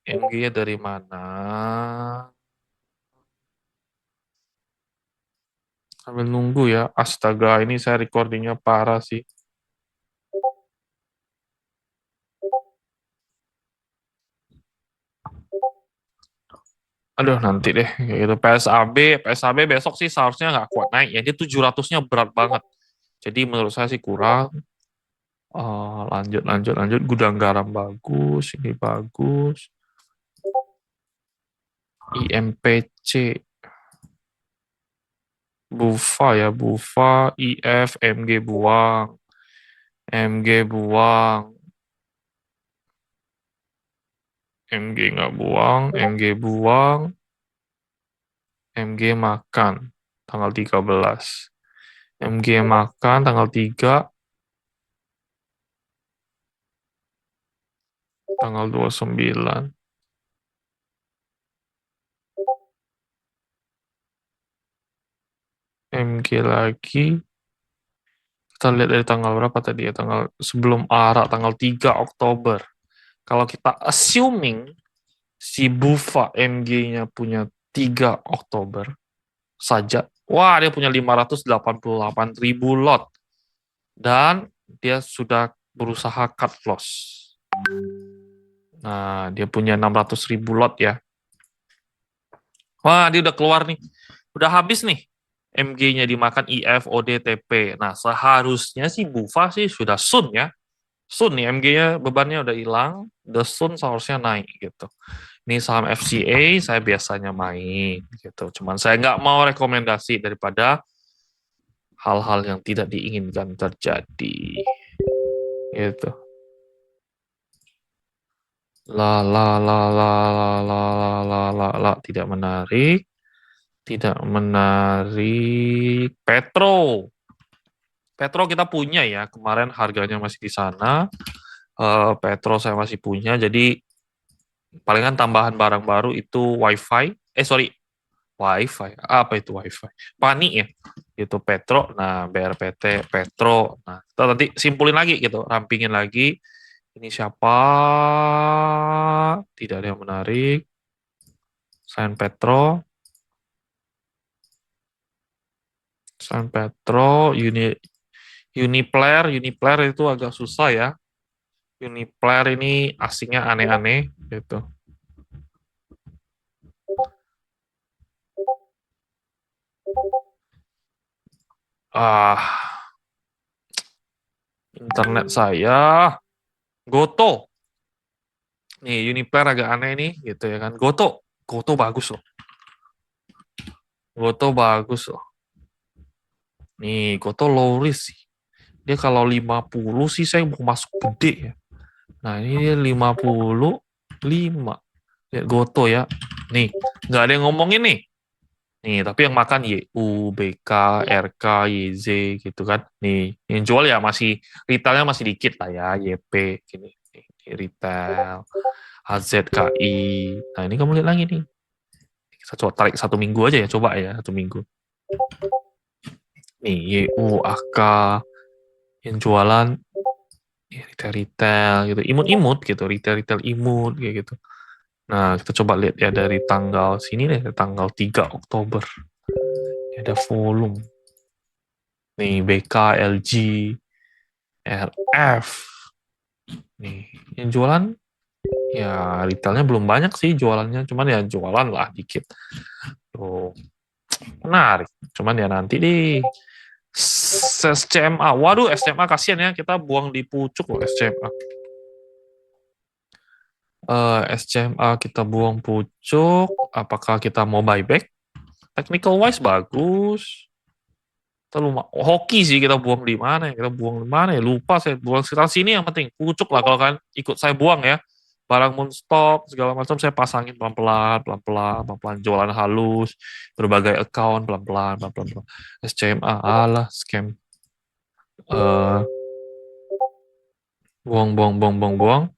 MG-nya dari mana? Sambil nunggu ya. Astaga, ini saya recordingnya parah sih. Aduh, nanti deh. Gitu. PSAB besok sih seharusnya nggak kuat naik. Ya, dia 700-nya berat banget. Jadi menurut saya sih kurang. Lanjut. Gudang garam bagus. Ini bagus. IMPC. Bufa, IF, MG buang. MG buang. MG nggak buang. MG buang. MG makan. Tanggal 13. MG makan tanggal 3. Tanggal 29. MG lagi. Kita lihat dari tanggal berapa tadi ya? Tanggal sebelum ARA, tanggal 3 Oktober. Kalau kita assuming si Bufa MG-nya punya 3 Oktober saja, wah dia punya 588.000 lot. Dan dia sudah berusaha cut loss. Nah, dia punya 600.000 lot ya. Wah, dia udah keluar nih. Udah habis nih. MG-nya dimakan IF, OD, TP. Nah, seharusnya sih Bufa sih sudah Sun ya. Sun nih, MG-nya bebannya udah hilang. The Sun seharusnya naik gitu. Ini saham FCA saya biasanya main gitu. Cuman saya nggak mau rekomendasi daripada hal-hal yang tidak diinginkan terjadi. Gitu. La, tidak menarik. Tidak menarik. Petro. Petro kita punya ya, kemarin harganya masih di sana. Petro saya masih punya, jadi palingan tambahan barang baru itu WiFi. Sorry, WiFi. Apa itu WiFi? Pani ya, itu Petro. Nah, BRPT, Petro. Nah, kita nanti simpulin lagi gitu, rampingin lagi. Ini siapa? Tidak ada yang menarik. San Petro, San Petro, Uniplayer itu agak susah ya. Uniplayer ini asingnya aneh-aneh gitu. Ah, internet saya. Goto. Nih, Uniplayer agak aneh nih gitu ya kan. Goto. Goto bagus loh. Goto bagus loh. Nih, Goto low risk sih. Dia kalau 50 sih saya mau masuk gede ya. Nah, ini dia 55. Lihat Goto ya. Nih, nggak ada yang ngomongin nih. Nih, tapi yang makan YU, BK, RK, YZ gitu kan. Nih, yang jual ya masih retailnya masih dikit lah ya, YP gini. Nih, retail, HZKI. Nah, ini kamu lihat lagi nih. Kita coba tarik 1 minggu aja ya, coba ya 1 minggu. Nih, YU, AK, yang jualan ya, retail-retail gitu, imut-imut gitu, retail-retail imut kayak gitu. Nah, kita coba lihat ya dari tanggal sini nih, tanggal 3 Oktober. Ini ada volume. Nih, BK, LG, RF. Nih, yang jualan ya retailnya belum banyak sih jualannya, cuman ya jualan lah dikit. Tuh, menarik. Cuman ya nanti di SCMA. Waduh, SCMA kasihan ya, kita buang di pucuk loh SCMA. SCMA kita buang pucuk, apakah kita mau buyback? Technical wise bagus. Kita hoki sih kita buang di mana ya? Kita buang di mana ya? Lupa saya buang sekitar sini yang penting. Pucuk lah kalau kan ikut saya buang ya. Barang Moonstock segala macam saya pasangin pelan-pelan, pelan-pelan, pelan-pelan jualan halus, berbagai account pelan-pelan, pelan-pelan. SCMA alah scam. Eh buang, buang, buang, buang, buang.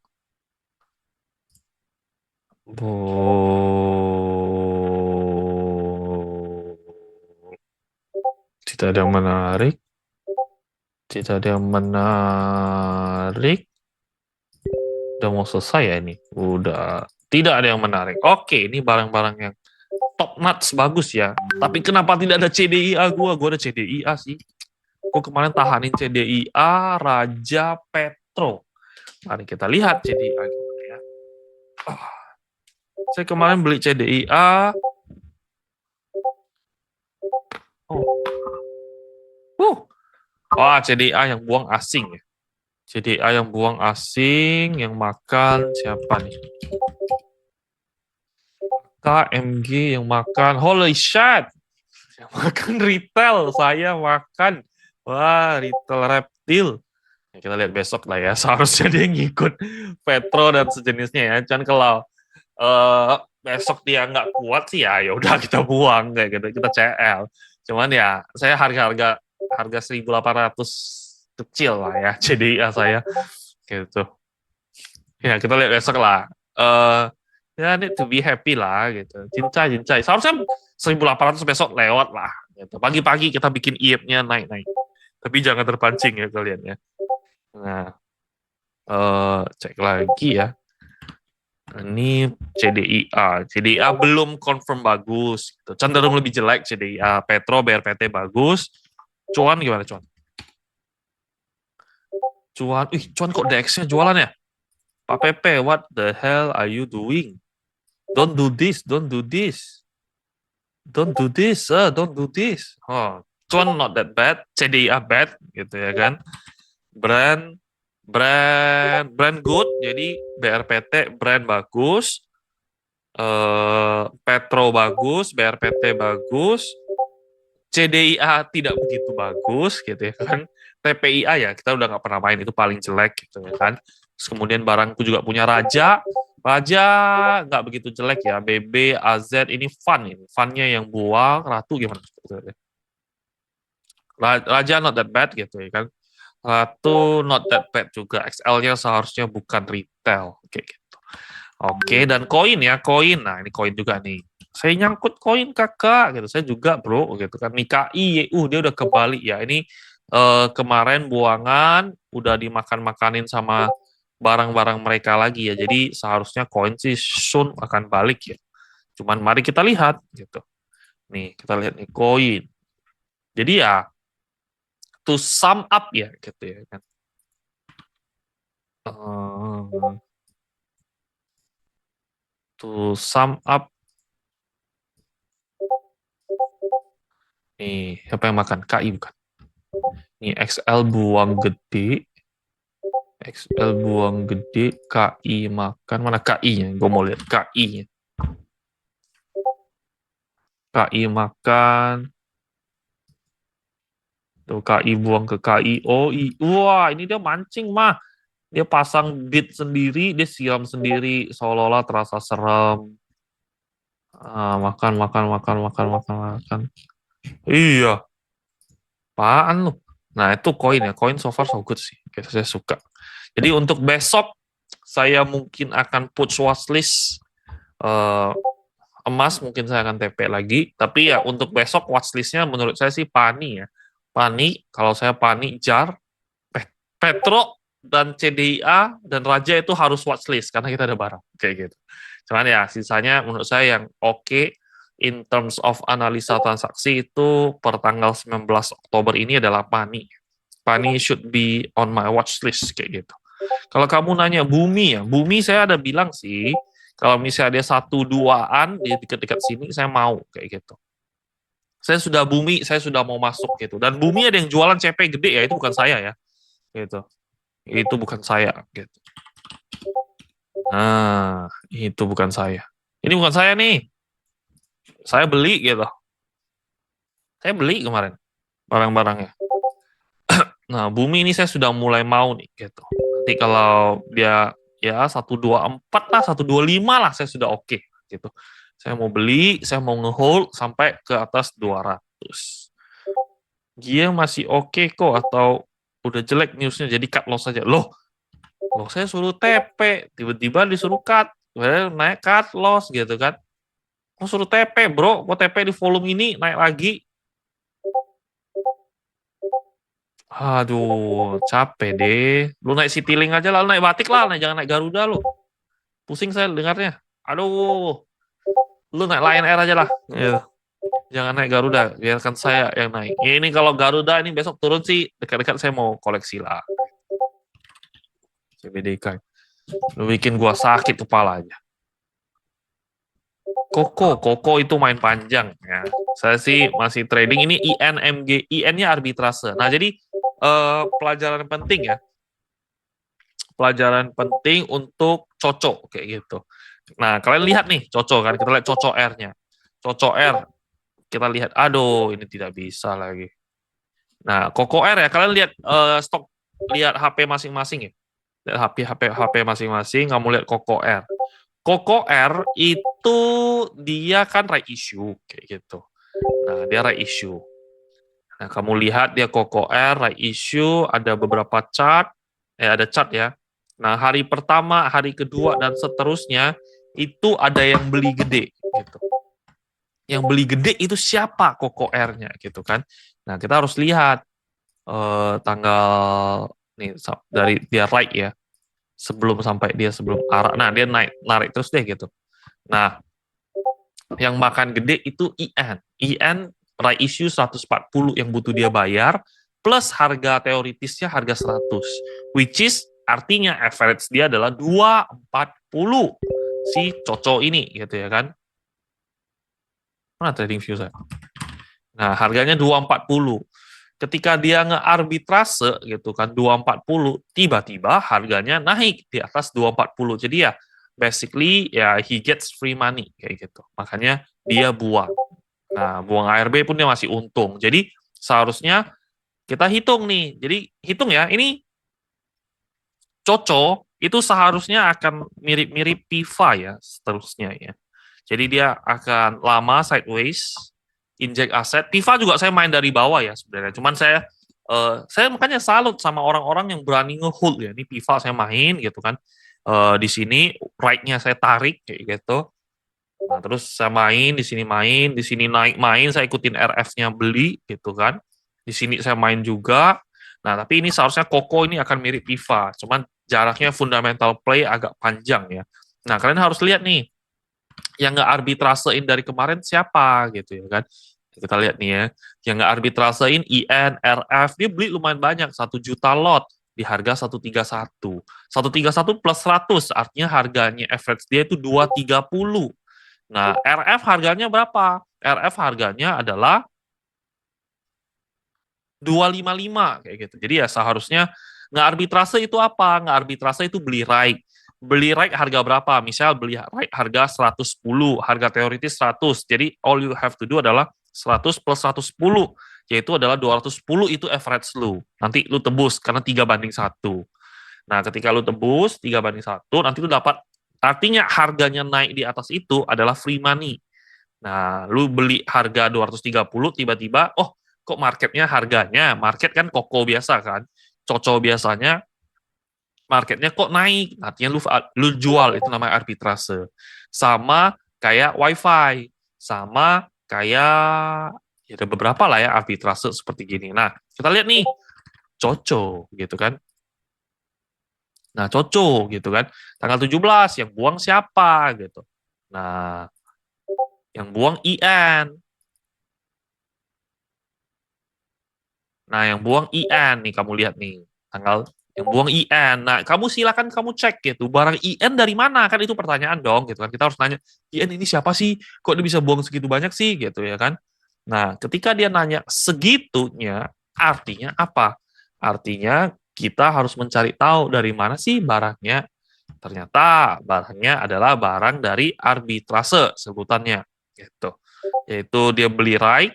Tidak ada yang menarik. Tidak ada yang menarik. Udah mau selesai ya ini. Udah. Tidak ada yang menarik. Oke, ini barang-barang yang top notch bagus ya. Tapi kenapa tidak ada CDIA gua? Gua ada CDIA sih. Gua kemarin tahanin CDIA Raja Petro. Mari kita lihat CDIA gimana ya. Saya kemarin beli CDIA. Wah, CDIA yang buang asing ya. CDIA yang buang asing, yang makan siapa nih? KMG yang makan. Holy shit! Yang makan retail, saya makan. Wah, retail reptil. Ya, kita lihat besok lah ya. Seharusnya dia ngikut Petro dan sejenisnya ya. Cuman kalau besok dia nggak kuat sih ya, ya udah kita buang kayak gitu, kita CL. Cuman ya saya harga 1.800 kecil lah ya CDIA saya gitu. Ya kita lihat besok lah. Ya need to be happy lah gitu. Cincai cincai. Seharusnya 1.800 besok lewat lah. Gitu. Pagi-pagi kita bikin IEP-nya naik-naik. Tapi jangan terpancing ya kalian ya. Nah, cek lagi ya. Ini CDIA. CDIA belum confirm bagus. Gitu. Cenderung lebih jelek CDIA. Petro, BRPT bagus. Cuan gimana cuan? Cuan, cuan kok DX-nya jualan ya? Pak Pepe, what the hell are you doing? Don't do this, don't do this. Don't do this, don't do this. Oh, cuan not that bad, CDIA bad gitu ya kan. Brand brand good, jadi BRPT brand bagus, Petro bagus, BRPT bagus, CDIA tidak begitu bagus gitu ya kan. TPIA ya kita udah nggak pernah main, itu paling jelek gitu ya kan. Terus kemudian barangku juga punya Raja. Raja nggak begitu jelek ya. BB, AZ ini fun ini. Funnya yang buang, Ratu gimana? Raja not that bad gitu ya kan. Ratu not that bad juga. XL-nya seharusnya bukan retail kayak gitu. Oke, dan koin ya, koin. Nah, ini koin juga nih. Saya nyangkut koin kakak, gitu. Saya juga bro, gitu kan. NIKI, dia udah kembali ya. Ini kemarin buangan, udah dimakan-makanin sama barang-barang mereka lagi ya. Jadi seharusnya koin sih soon akan balik ya. Cuman mari kita lihat, gitu. Nih, kita lihat nih koin. Jadi ya, to sum up ya, gitu ya kan. To sum up, nih, siapa yang makan? KI bukan? Nih, XL buang gede, XL buang gede, KI makan. Mana KI-nya? Gue mau lihat KI-nya. KI makan. Tuh, KI buang ke KI. Oh, wah, ini dia mancing, mah. Dia pasang beat sendiri, dia siram sendiri, seolah-olah terasa serem. Makan, makan, makan, makan, makan, makan. Iya, apaan lu? Nah, itu koin ya. Koin so far so good sih. Saya suka. Jadi untuk besok, saya mungkin akan put watchlist eh, emas, mungkin saya akan TP lagi. Tapi ya untuk besok watchlistnya menurut saya sih Pani ya. Pani, kalau saya Pani, JAR, Petro, dan CDIA, dan Raja itu harus watchlist, karena kita ada barang. Kayak gitu. Cuman ya, sisanya menurut saya yang oke, in terms of analisa transaksi itu per tanggal 19 Oktober ini adalah Pani. Pani should be on my watchlist, kayak gitu. Kalau kamu nanya Bumi ya, Bumi saya ada bilang sih, kalau misalnya ada satu duaan di dekat-dekat sini, saya mau kayak gitu. Saya sudah Bumi, saya sudah mau masuk gitu. Dan Bumi ada yang jualan CP gede ya, itu bukan saya ya, gitu. Itu bukan saya, gitu. Nah, itu bukan saya. Ini bukan saya nih. Saya beli gitu. Saya beli kemarin barang-barangnya. Nah, Bumi ini saya sudah mulai mau nih, gitu. Nanti kalau dia ya 124 lah, 125 lah, saya sudah oke, gitu. Saya mau beli, saya mau ngehold sampai ke atas 200. Dia masih oke kok, atau udah jelek newsnya, jadi cut loss saja. Loh, saya suruh TP, tiba-tiba disuruh cut, naik cut loss gitu kan. Mau suruh TP bro, mau TP di volume ini naik lagi. Aduh, capek deh. Lu naik Citylink aja lah, lu naik Batik lah, jangan naik Garuda lu. Pusing saya dengarnya. Aduh, lu naik Lion Air aja lah. Gitu. Jangan naik Garuda, biarkan saya yang naik. Ini kalau Garuda ini besok turun sih, dekat-dekat saya mau koleksi lah. CBDK. Lu bikin gua sakit kepala aja. Koko itu main panjang ya. Saya sih masih trading ini INMG, IN-nya arbitrase. Nah, jadi pelajaran penting ya. Pelajaran penting untuk cocok kayak gitu. Nah, kalian lihat nih cocok kan, kita lihat cocok R-nya. Cocok R, kita lihat, aduh ini tidak bisa lagi. Nah, Koko R ya, kalian lihat stok, lihat HP masing-masing ya. Lihat HP masing-masing, kamu lihat Koko R. Koko R itu dia kan reissue kayak gitu. Nah, dia reissue. Nah, kamu lihat dia Koko R reissue, ada beberapa chart, ada chart ya. Nah, hari pertama, hari kedua dan seterusnya itu ada yang beli gede gitu. Yang beli gede itu siapa Koko R-nya gitu kan. Nah, kita harus lihat tanggal nih dari dia right ya. Sebelum sampai dia sebelum arah. Nah, dia narik terus deh gitu. Nah, yang makan gede itu IN. IN right issue 140 yang butuh dia bayar, plus harga teoritisnya harga 100. Which is artinya average dia adalah 240 si Coco ini gitu ya kan. Mana trading view saya? Nah, harganya 240. Ketika dia nge-arbitrase gitu kan 240, tiba-tiba harganya naik di atas 240. Jadi ya basically ya he gets free money kayak gitu. Makanya dia buang. Nah, buang ARB pun dia masih untung. Jadi seharusnya kita hitung nih. Jadi hitung ya, ini Coco itu seharusnya akan mirip-mirip Piva ya seterusnya ya. Jadi dia akan lama sideways, inject aset. Piva juga saya main dari bawah ya sebenarnya. Cuman saya makanya salut sama orang-orang yang berani ngehold ya. Ini Piva saya main gitu kan. Di sini right-nya saya tarik kayak gitu. Nah, terus saya main, di sini naik main, saya ikutin RF-nya beli gitu kan. Di sini saya main juga. Nah, tapi ini seharusnya Koko ini akan mirip Piva, cuman jaraknya fundamental play agak panjang ya. Nah, kalian harus lihat nih, yang nggak arbitrasein dari kemarin siapa gitu ya kan. Kita lihat nih ya, yang nggak arbitrasein IN, RF, dia beli lumayan banyak, 1 juta lot di harga 131. 131 plus 100, artinya harganya average dia itu 230. Nah, RF harganya berapa? RF harganya adalah 255 kayak gitu. Jadi ya seharusnya nggak arbitrase itu apa? Nggak arbitrase itu beli right. Beli right harga berapa? Misal beli right harga 110, harga teoritis 100. Jadi all you have to do adalah 100 plus 110, yaitu adalah 210 itu average lu. Nanti lu tebus karena 3 banding 1. Nah, ketika lu tebus 3 banding 1, nanti lu dapat, artinya harganya naik di atas itu adalah free money. Nah, lu beli harga 230, tiba-tiba, oh, kok market kan koko biasa kan, Coco biasanya, marketnya kok naik, artinya lu jual, itu namanya arbitrase. Sama kayak wifi, sama kayak, ya ada beberapa lah ya arbitrase seperti gini. Nah, kita lihat nih, Coco gitu kan. Nah, Coco gitu kan, tanggal 17, yang buang siapa gitu. Nah, yang buang IN. Nah, yang buang IN nih, kamu lihat nih, tanggal yang buang IN. Nah, kamu silakan kamu cek gitu, barang IN dari mana, kan itu pertanyaan dong gitu kan. Kita harus nanya, IN ini siapa sih? Kok dia bisa buang segitu banyak sih gitu ya kan. Nah, ketika dia nanya segitunya, artinya apa? Artinya kita harus mencari tahu dari mana sih barangnya. Ternyata barangnya adalah barang dari arbitrase sebutannya gitu. Yaitu dia beli right,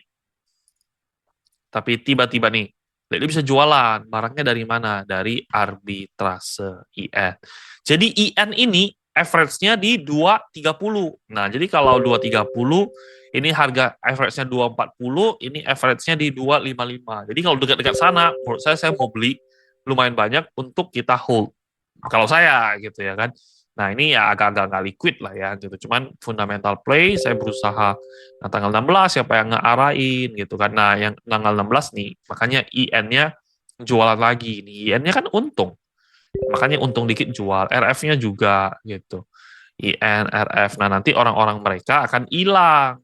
tapi tiba-tiba nih, dia bisa jualan. Barangnya dari mana? Dari arbitrase IN. Jadi IN ini average-nya di 230. Nah, jadi kalau 230, ini harga average-nya 240, ini average-nya di 255. Jadi kalau dekat-dekat sana, menurut saya mau beli lumayan banyak untuk kita hold. Kalau saya gitu ya kan. Nah, ini ya agak-agak nggak liquid lah ya gitu. Cuman fundamental play saya berusaha. Nah, tanggal 16 siapa yang ngearahin gitu kan. Nah, yang tanggal 16 nih, makanya IN-nya jualan lagi nih. IN-nya kan untung. Makanya untung dikit jual. RF-nya juga gitu. IN, RF. Nah, nanti orang-orang mereka akan hilang.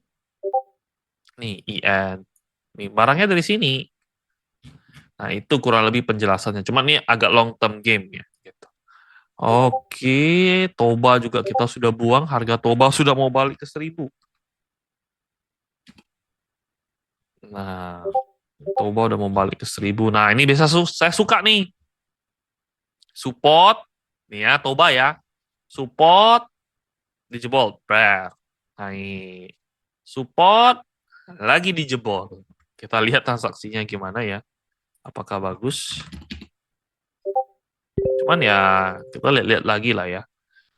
Nih, IN. Nih, barangnya dari sini. Nah, itu kurang lebih penjelasannya. Cuman ini agak long term game ya. Gitu. Oke, Toba juga kita sudah buang. Harga Toba sudah mau balik ke 1.000. Nah, Toba udah mau balik ke 1.000. Nah, ini biasa saya suka nih. Support. Nih ya, Toba ya. Support. Dijebol. Ber. Naik. Support. Lagi dijebol. Kita lihat transaksinya gimana ya. Apakah bagus? Cuman ya, kita lihat-lihat lagi lah ya.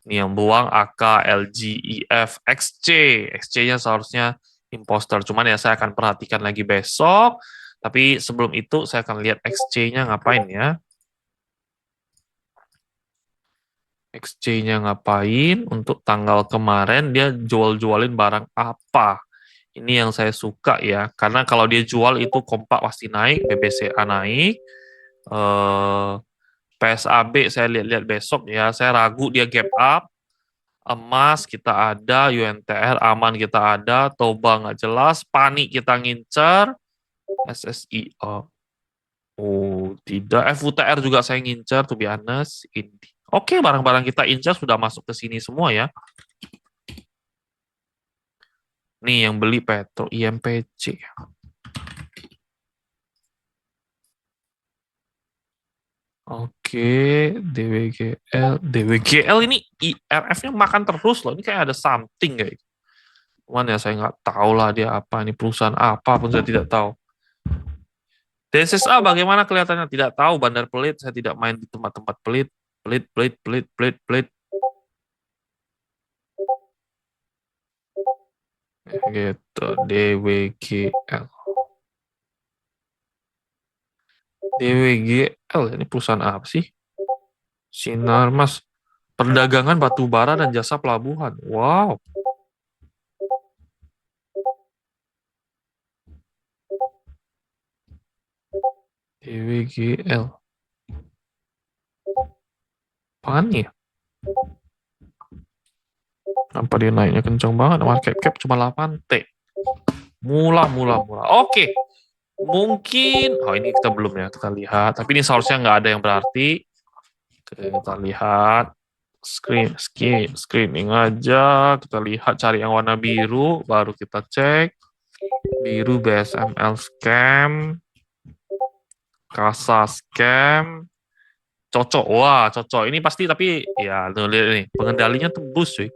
Ini yang buang AK, LG, IF, XC. XC-nya seharusnya imposter. Cuman ya saya akan perhatikan lagi besok. Tapi sebelum itu saya akan lihat XC-nya ngapain ya. XC-nya ngapain untuk tanggal kemarin dia jual-jualin barang apa. Ini yang saya suka ya. Karena kalau dia jual itu kompak pasti naik, BBCA naik. Eh, PSAB saya lihat-lihat besok ya. Saya ragu dia gap up. Emas kita ada, UNTR aman kita ada, Toba nggak jelas, Panik kita ngincer, SSIO. Oh, tidak. FUTR juga saya ngincer, to be honest. Oke, barang-barang kita incar sudah masuk ke sini semua ya. Nih yang beli Petro IMPC. Oke, DWGL ini IRF-nya makan terus loh. Ini kayak ada something kayak. Cuman ya saya nggak tahu lah dia apa. Ini perusahaan apa pun saya tidak tahu. DSSA bagaimana kelihatannya? Tidak tahu. Bandar Pelit. Saya tidak main di tempat-tempat pelit. Pelit, pelit, pelit, pelit, pelit. Gitu. DWGL. DWGL. Ini perusahaan apa sih? Sinarmas. Perdagangan batu bara dan jasa pelabuhan. Wow. DWGL. Apaan nih ya? Kenapa dia naiknya kencang banget? Market cap cuma 8T. Mula, mula, mula. Oke. Mungkin. Oh, ini kita belum ya. Kita lihat. Tapi ini seharusnya nggak ada yang berarti. Kita lihat. Screening aja. Kita lihat, cari yang warna biru. Baru kita cek. Biru BSML scam. Kasa scam. Cocok. Wah, cocok. Ini pasti tapi ya lihat nih. Pengendalinya tembus, cuy.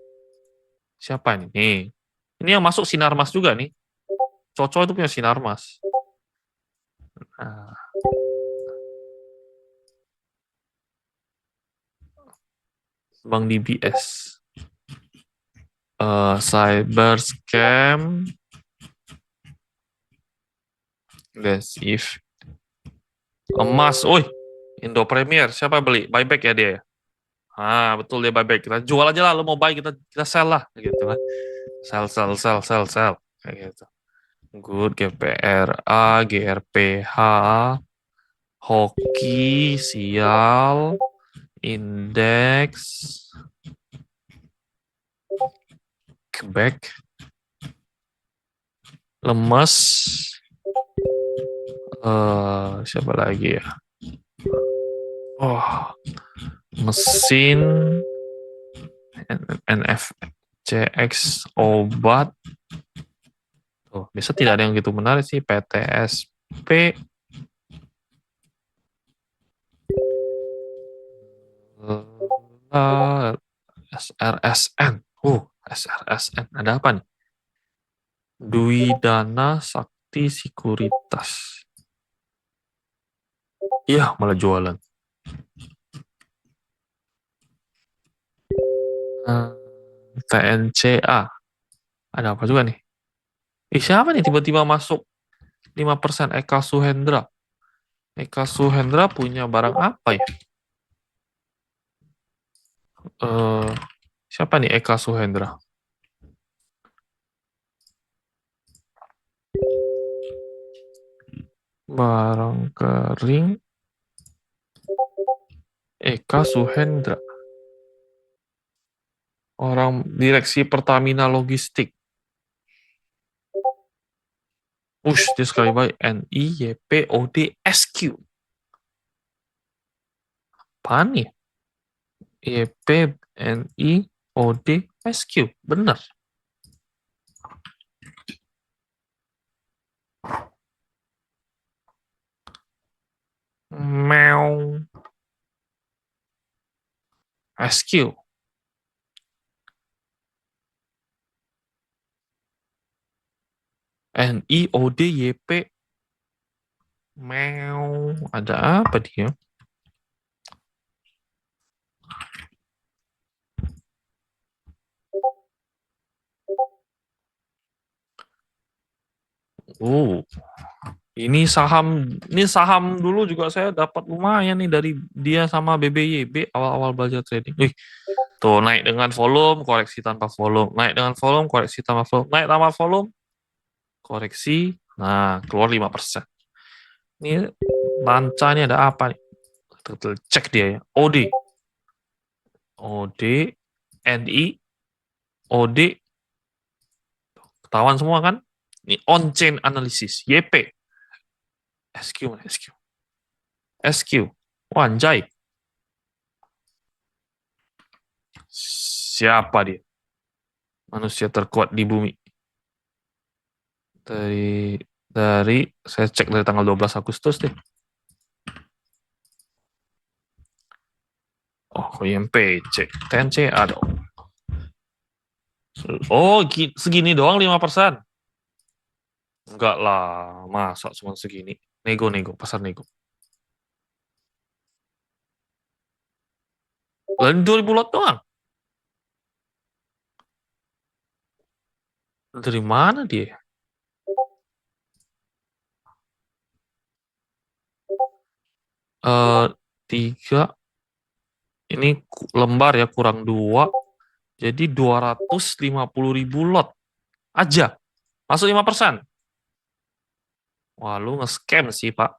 Siapa ini? Nih. Ini yang masuk Sinarmas juga nih. Cocok itu punya Sinarmas. Nah, Bank DBS. Cyber scam. If emas. Indo Premier. Siapa beli? Buyback ya dia ya? Betul dia buyback. Kita jual aja lah. Lo mau buy, kita sell lah. Gitu kan. Sell, sell, sell, sell, sell. Kayak gitu. Good. GPRA, GRPH, Hoki, Sial, Indeks, Quebec, lemes. Siapa lagi ya? Mesin, NFCX, obat. Biasa tidak ada yang gitu menarik sih. PTSP, SRSN. SRSN. Ada apa nih? Dwi Dana Sakti Sekuritas. Iya, malah jualan. TNCA. Ada apa juga nih? Siapa nih tiba-tiba masuk 5% Eka Suhendra? Eka Suhendra punya barang apa ya? Siapa nih Eka Suhendra? Barang kering Eka Suhendra. Orang Direksi Pertamina Logistik. This guy by NIYPOD SQ. Apaan nih? YPNIODSQ. Bener. Meow. SQ. NIODYP. Meow. Ada apa dia? Ini saham dulu juga saya dapat lumayan nih dari dia sama BBYB awal-awal belajar trading. Tuh naik dengan volume, koreksi tanpa volume, naik dengan volume, koreksi tanpa volume, naik tanpa volume, koreksi. Nah, keluar 5%. Ini lanca ini ada apa nih? Kita cek dia ya. OD, NI, OD, ketahuan semua kan? Ini on-chain analysis, YP, SQ. Wanjay. Siapa dia? Manusia terkuat di bumi. Dari saya cek dari tanggal 12 Agustus deh. Oh, IMPC, TNCA dong. Oh, segini doang 5%. Enggak lah, masa cuma segini. Nego, pasar nego. Lalu 2000 lot doang. Dari mana dia? Eh, tiga. Ini lembar ya, kurang dua. Jadi 250.000 lot aja. Masuk 5%. Wah, lu nge-scam sih, Pak.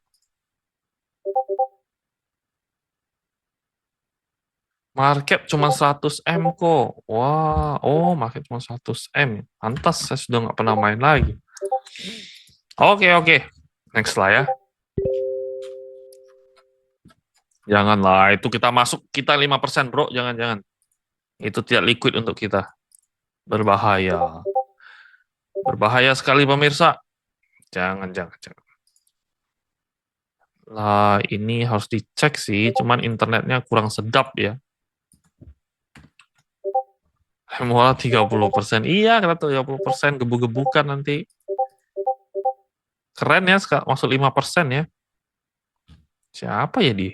Market cuma 100 M kok. Wah, oh market cuma 100 M. Pantas saya sudah nggak pernah main lagi. Oke. Next lah ya. Janganlah, itu kita masuk, kita 5% bro. Jangan. Itu tidak liquid untuk kita. Berbahaya. Berbahaya sekali pemirsa. Jangan. Lah, ini harus dicek sih. Cuman internetnya kurang sedap ya. Mola 30%. Iya, kata 30%. Gebuk-gebukan nanti. Keren ya, masuk 5% ya. Siapa ya dia?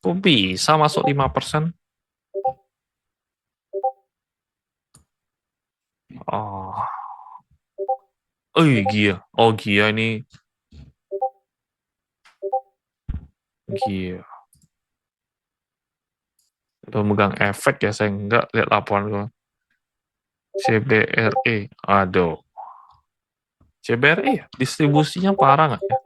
Kok bisa masuk 5%? Oh, Gia. Oh, Gia ini. Gia. Pemegang efek ya, saya enggak lihat laporan gue. CBRE. Aduh. CBRE ya? Distribusinya parah nggak ya?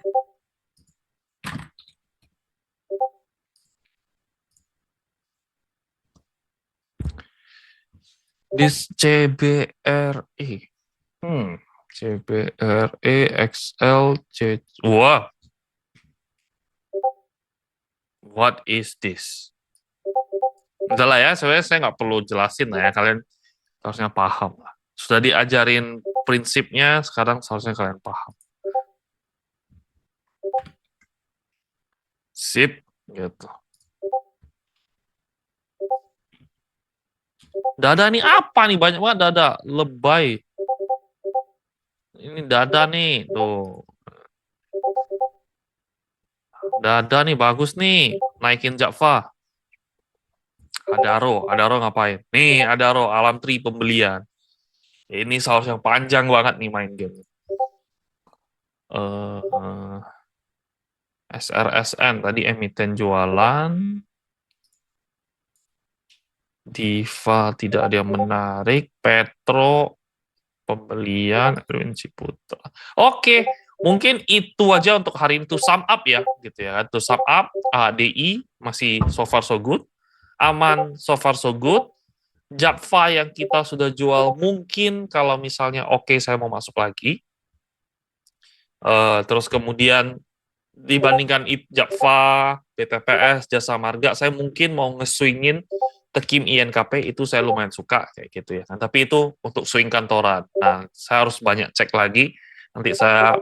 CBRE. CBRE XL C. Wah, what is this? Udah lah ya, sebenarnya saya nggak perlu jelasin lah ya, kalian harusnya paham lah. Sudah diajarin prinsipnya, sekarang seharusnya kalian paham. Sip, gitu. Dada nih apa nih? Banyak banget dada. Lebay. Ini dada nih, tuh. Dada nih, bagus nih. Naikin Java. Adaro ngapain? Nih, Adaro, alam tri pembelian. Ini saus yang panjang banget nih main game. SRSN, tadi emiten jualan. Diva, tidak ada yang menarik. Petro, pembelian. Erwin Ciputra. Oke, mungkin itu aja untuk hari ini. To sum up ya, gitu ya. To sum up, ADI masih so far so good. Aman, so far so good. Japfa yang kita sudah jual mungkin kalau misalnya oke saya mau masuk lagi. Terus kemudian dibandingkan Japfa, BTPS, Jasa Marga, saya mungkin mau nge-swingin Tekim INKP itu saya lumayan suka kayak gitu ya. Nah, tapi itu untuk swing kantoran. Nah, saya harus banyak cek lagi. Nanti saya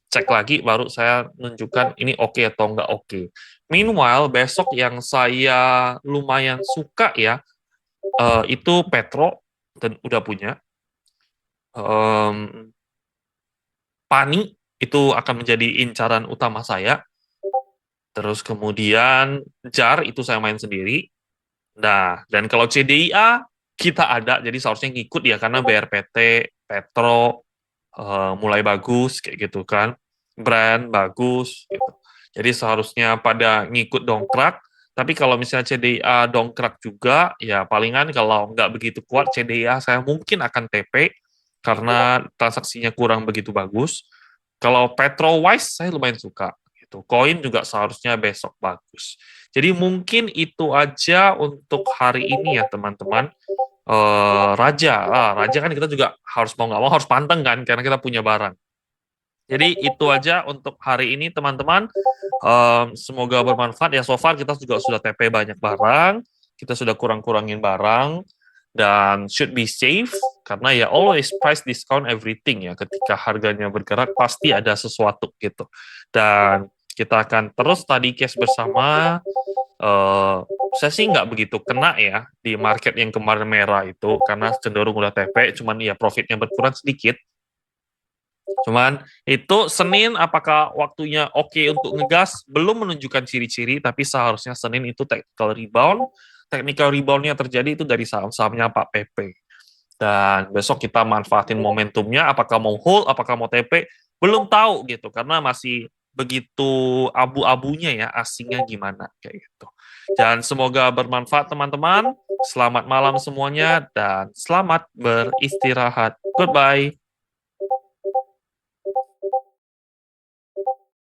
cek lagi baru saya menunjukkan ini oke atau enggak oke. Meanwhile, besok yang saya lumayan suka ya, itu Petro dan udah punya. Pani itu akan menjadi incaran utama saya. Terus kemudian JAR itu saya main sendiri. Nah, dan kalau CDIA kita ada, jadi seharusnya ngikut ya karena BRPT, Petro mulai bagus kayak gitu kan, brand bagus gitu. Jadi seharusnya pada ngikut dongkrak. Tapi kalau misalnya CDIA dongkrak juga, ya palingan kalau nggak begitu kuat CDIA saya mungkin akan TP karena transaksinya kurang begitu bagus. Kalau Petro Wise saya lumayan suka gitu. Koin juga seharusnya besok bagus. Jadi mungkin itu aja untuk hari ini ya teman-teman. Raja kan kita juga harus mau nggak mau harus panteng kan karena kita punya barang. Jadi itu aja untuk hari ini teman-teman. Semoga bermanfaat ya. So far kita juga sudah TP banyak barang, kita sudah kurang-kurangin barang. dan should be safe karena ya always price discount everything ya, ketika harganya bergerak pasti ada sesuatu gitu. Dan kita akan terus tadi case bersama. Saya sih nggak begitu kena ya di market yang kemarin merah itu karena cenderung udah TP, cuman ya profitnya berkurang sedikit. Cuman itu Senin apakah waktunya oke untuk ngegas belum menunjukkan ciri-ciri, tapi seharusnya Senin itu technical rebound. Technical reboundnya terjadi itu dari saham-sahamnya Pak PP. Dan besok kita manfaatin momentumnya, apakah mau hold, apakah mau TP, belum tahu gitu, karena masih begitu abu-abunya ya, asingnya gimana, kayak gitu. Dan semoga bermanfaat teman-teman, selamat malam semuanya, dan selamat beristirahat. Goodbye.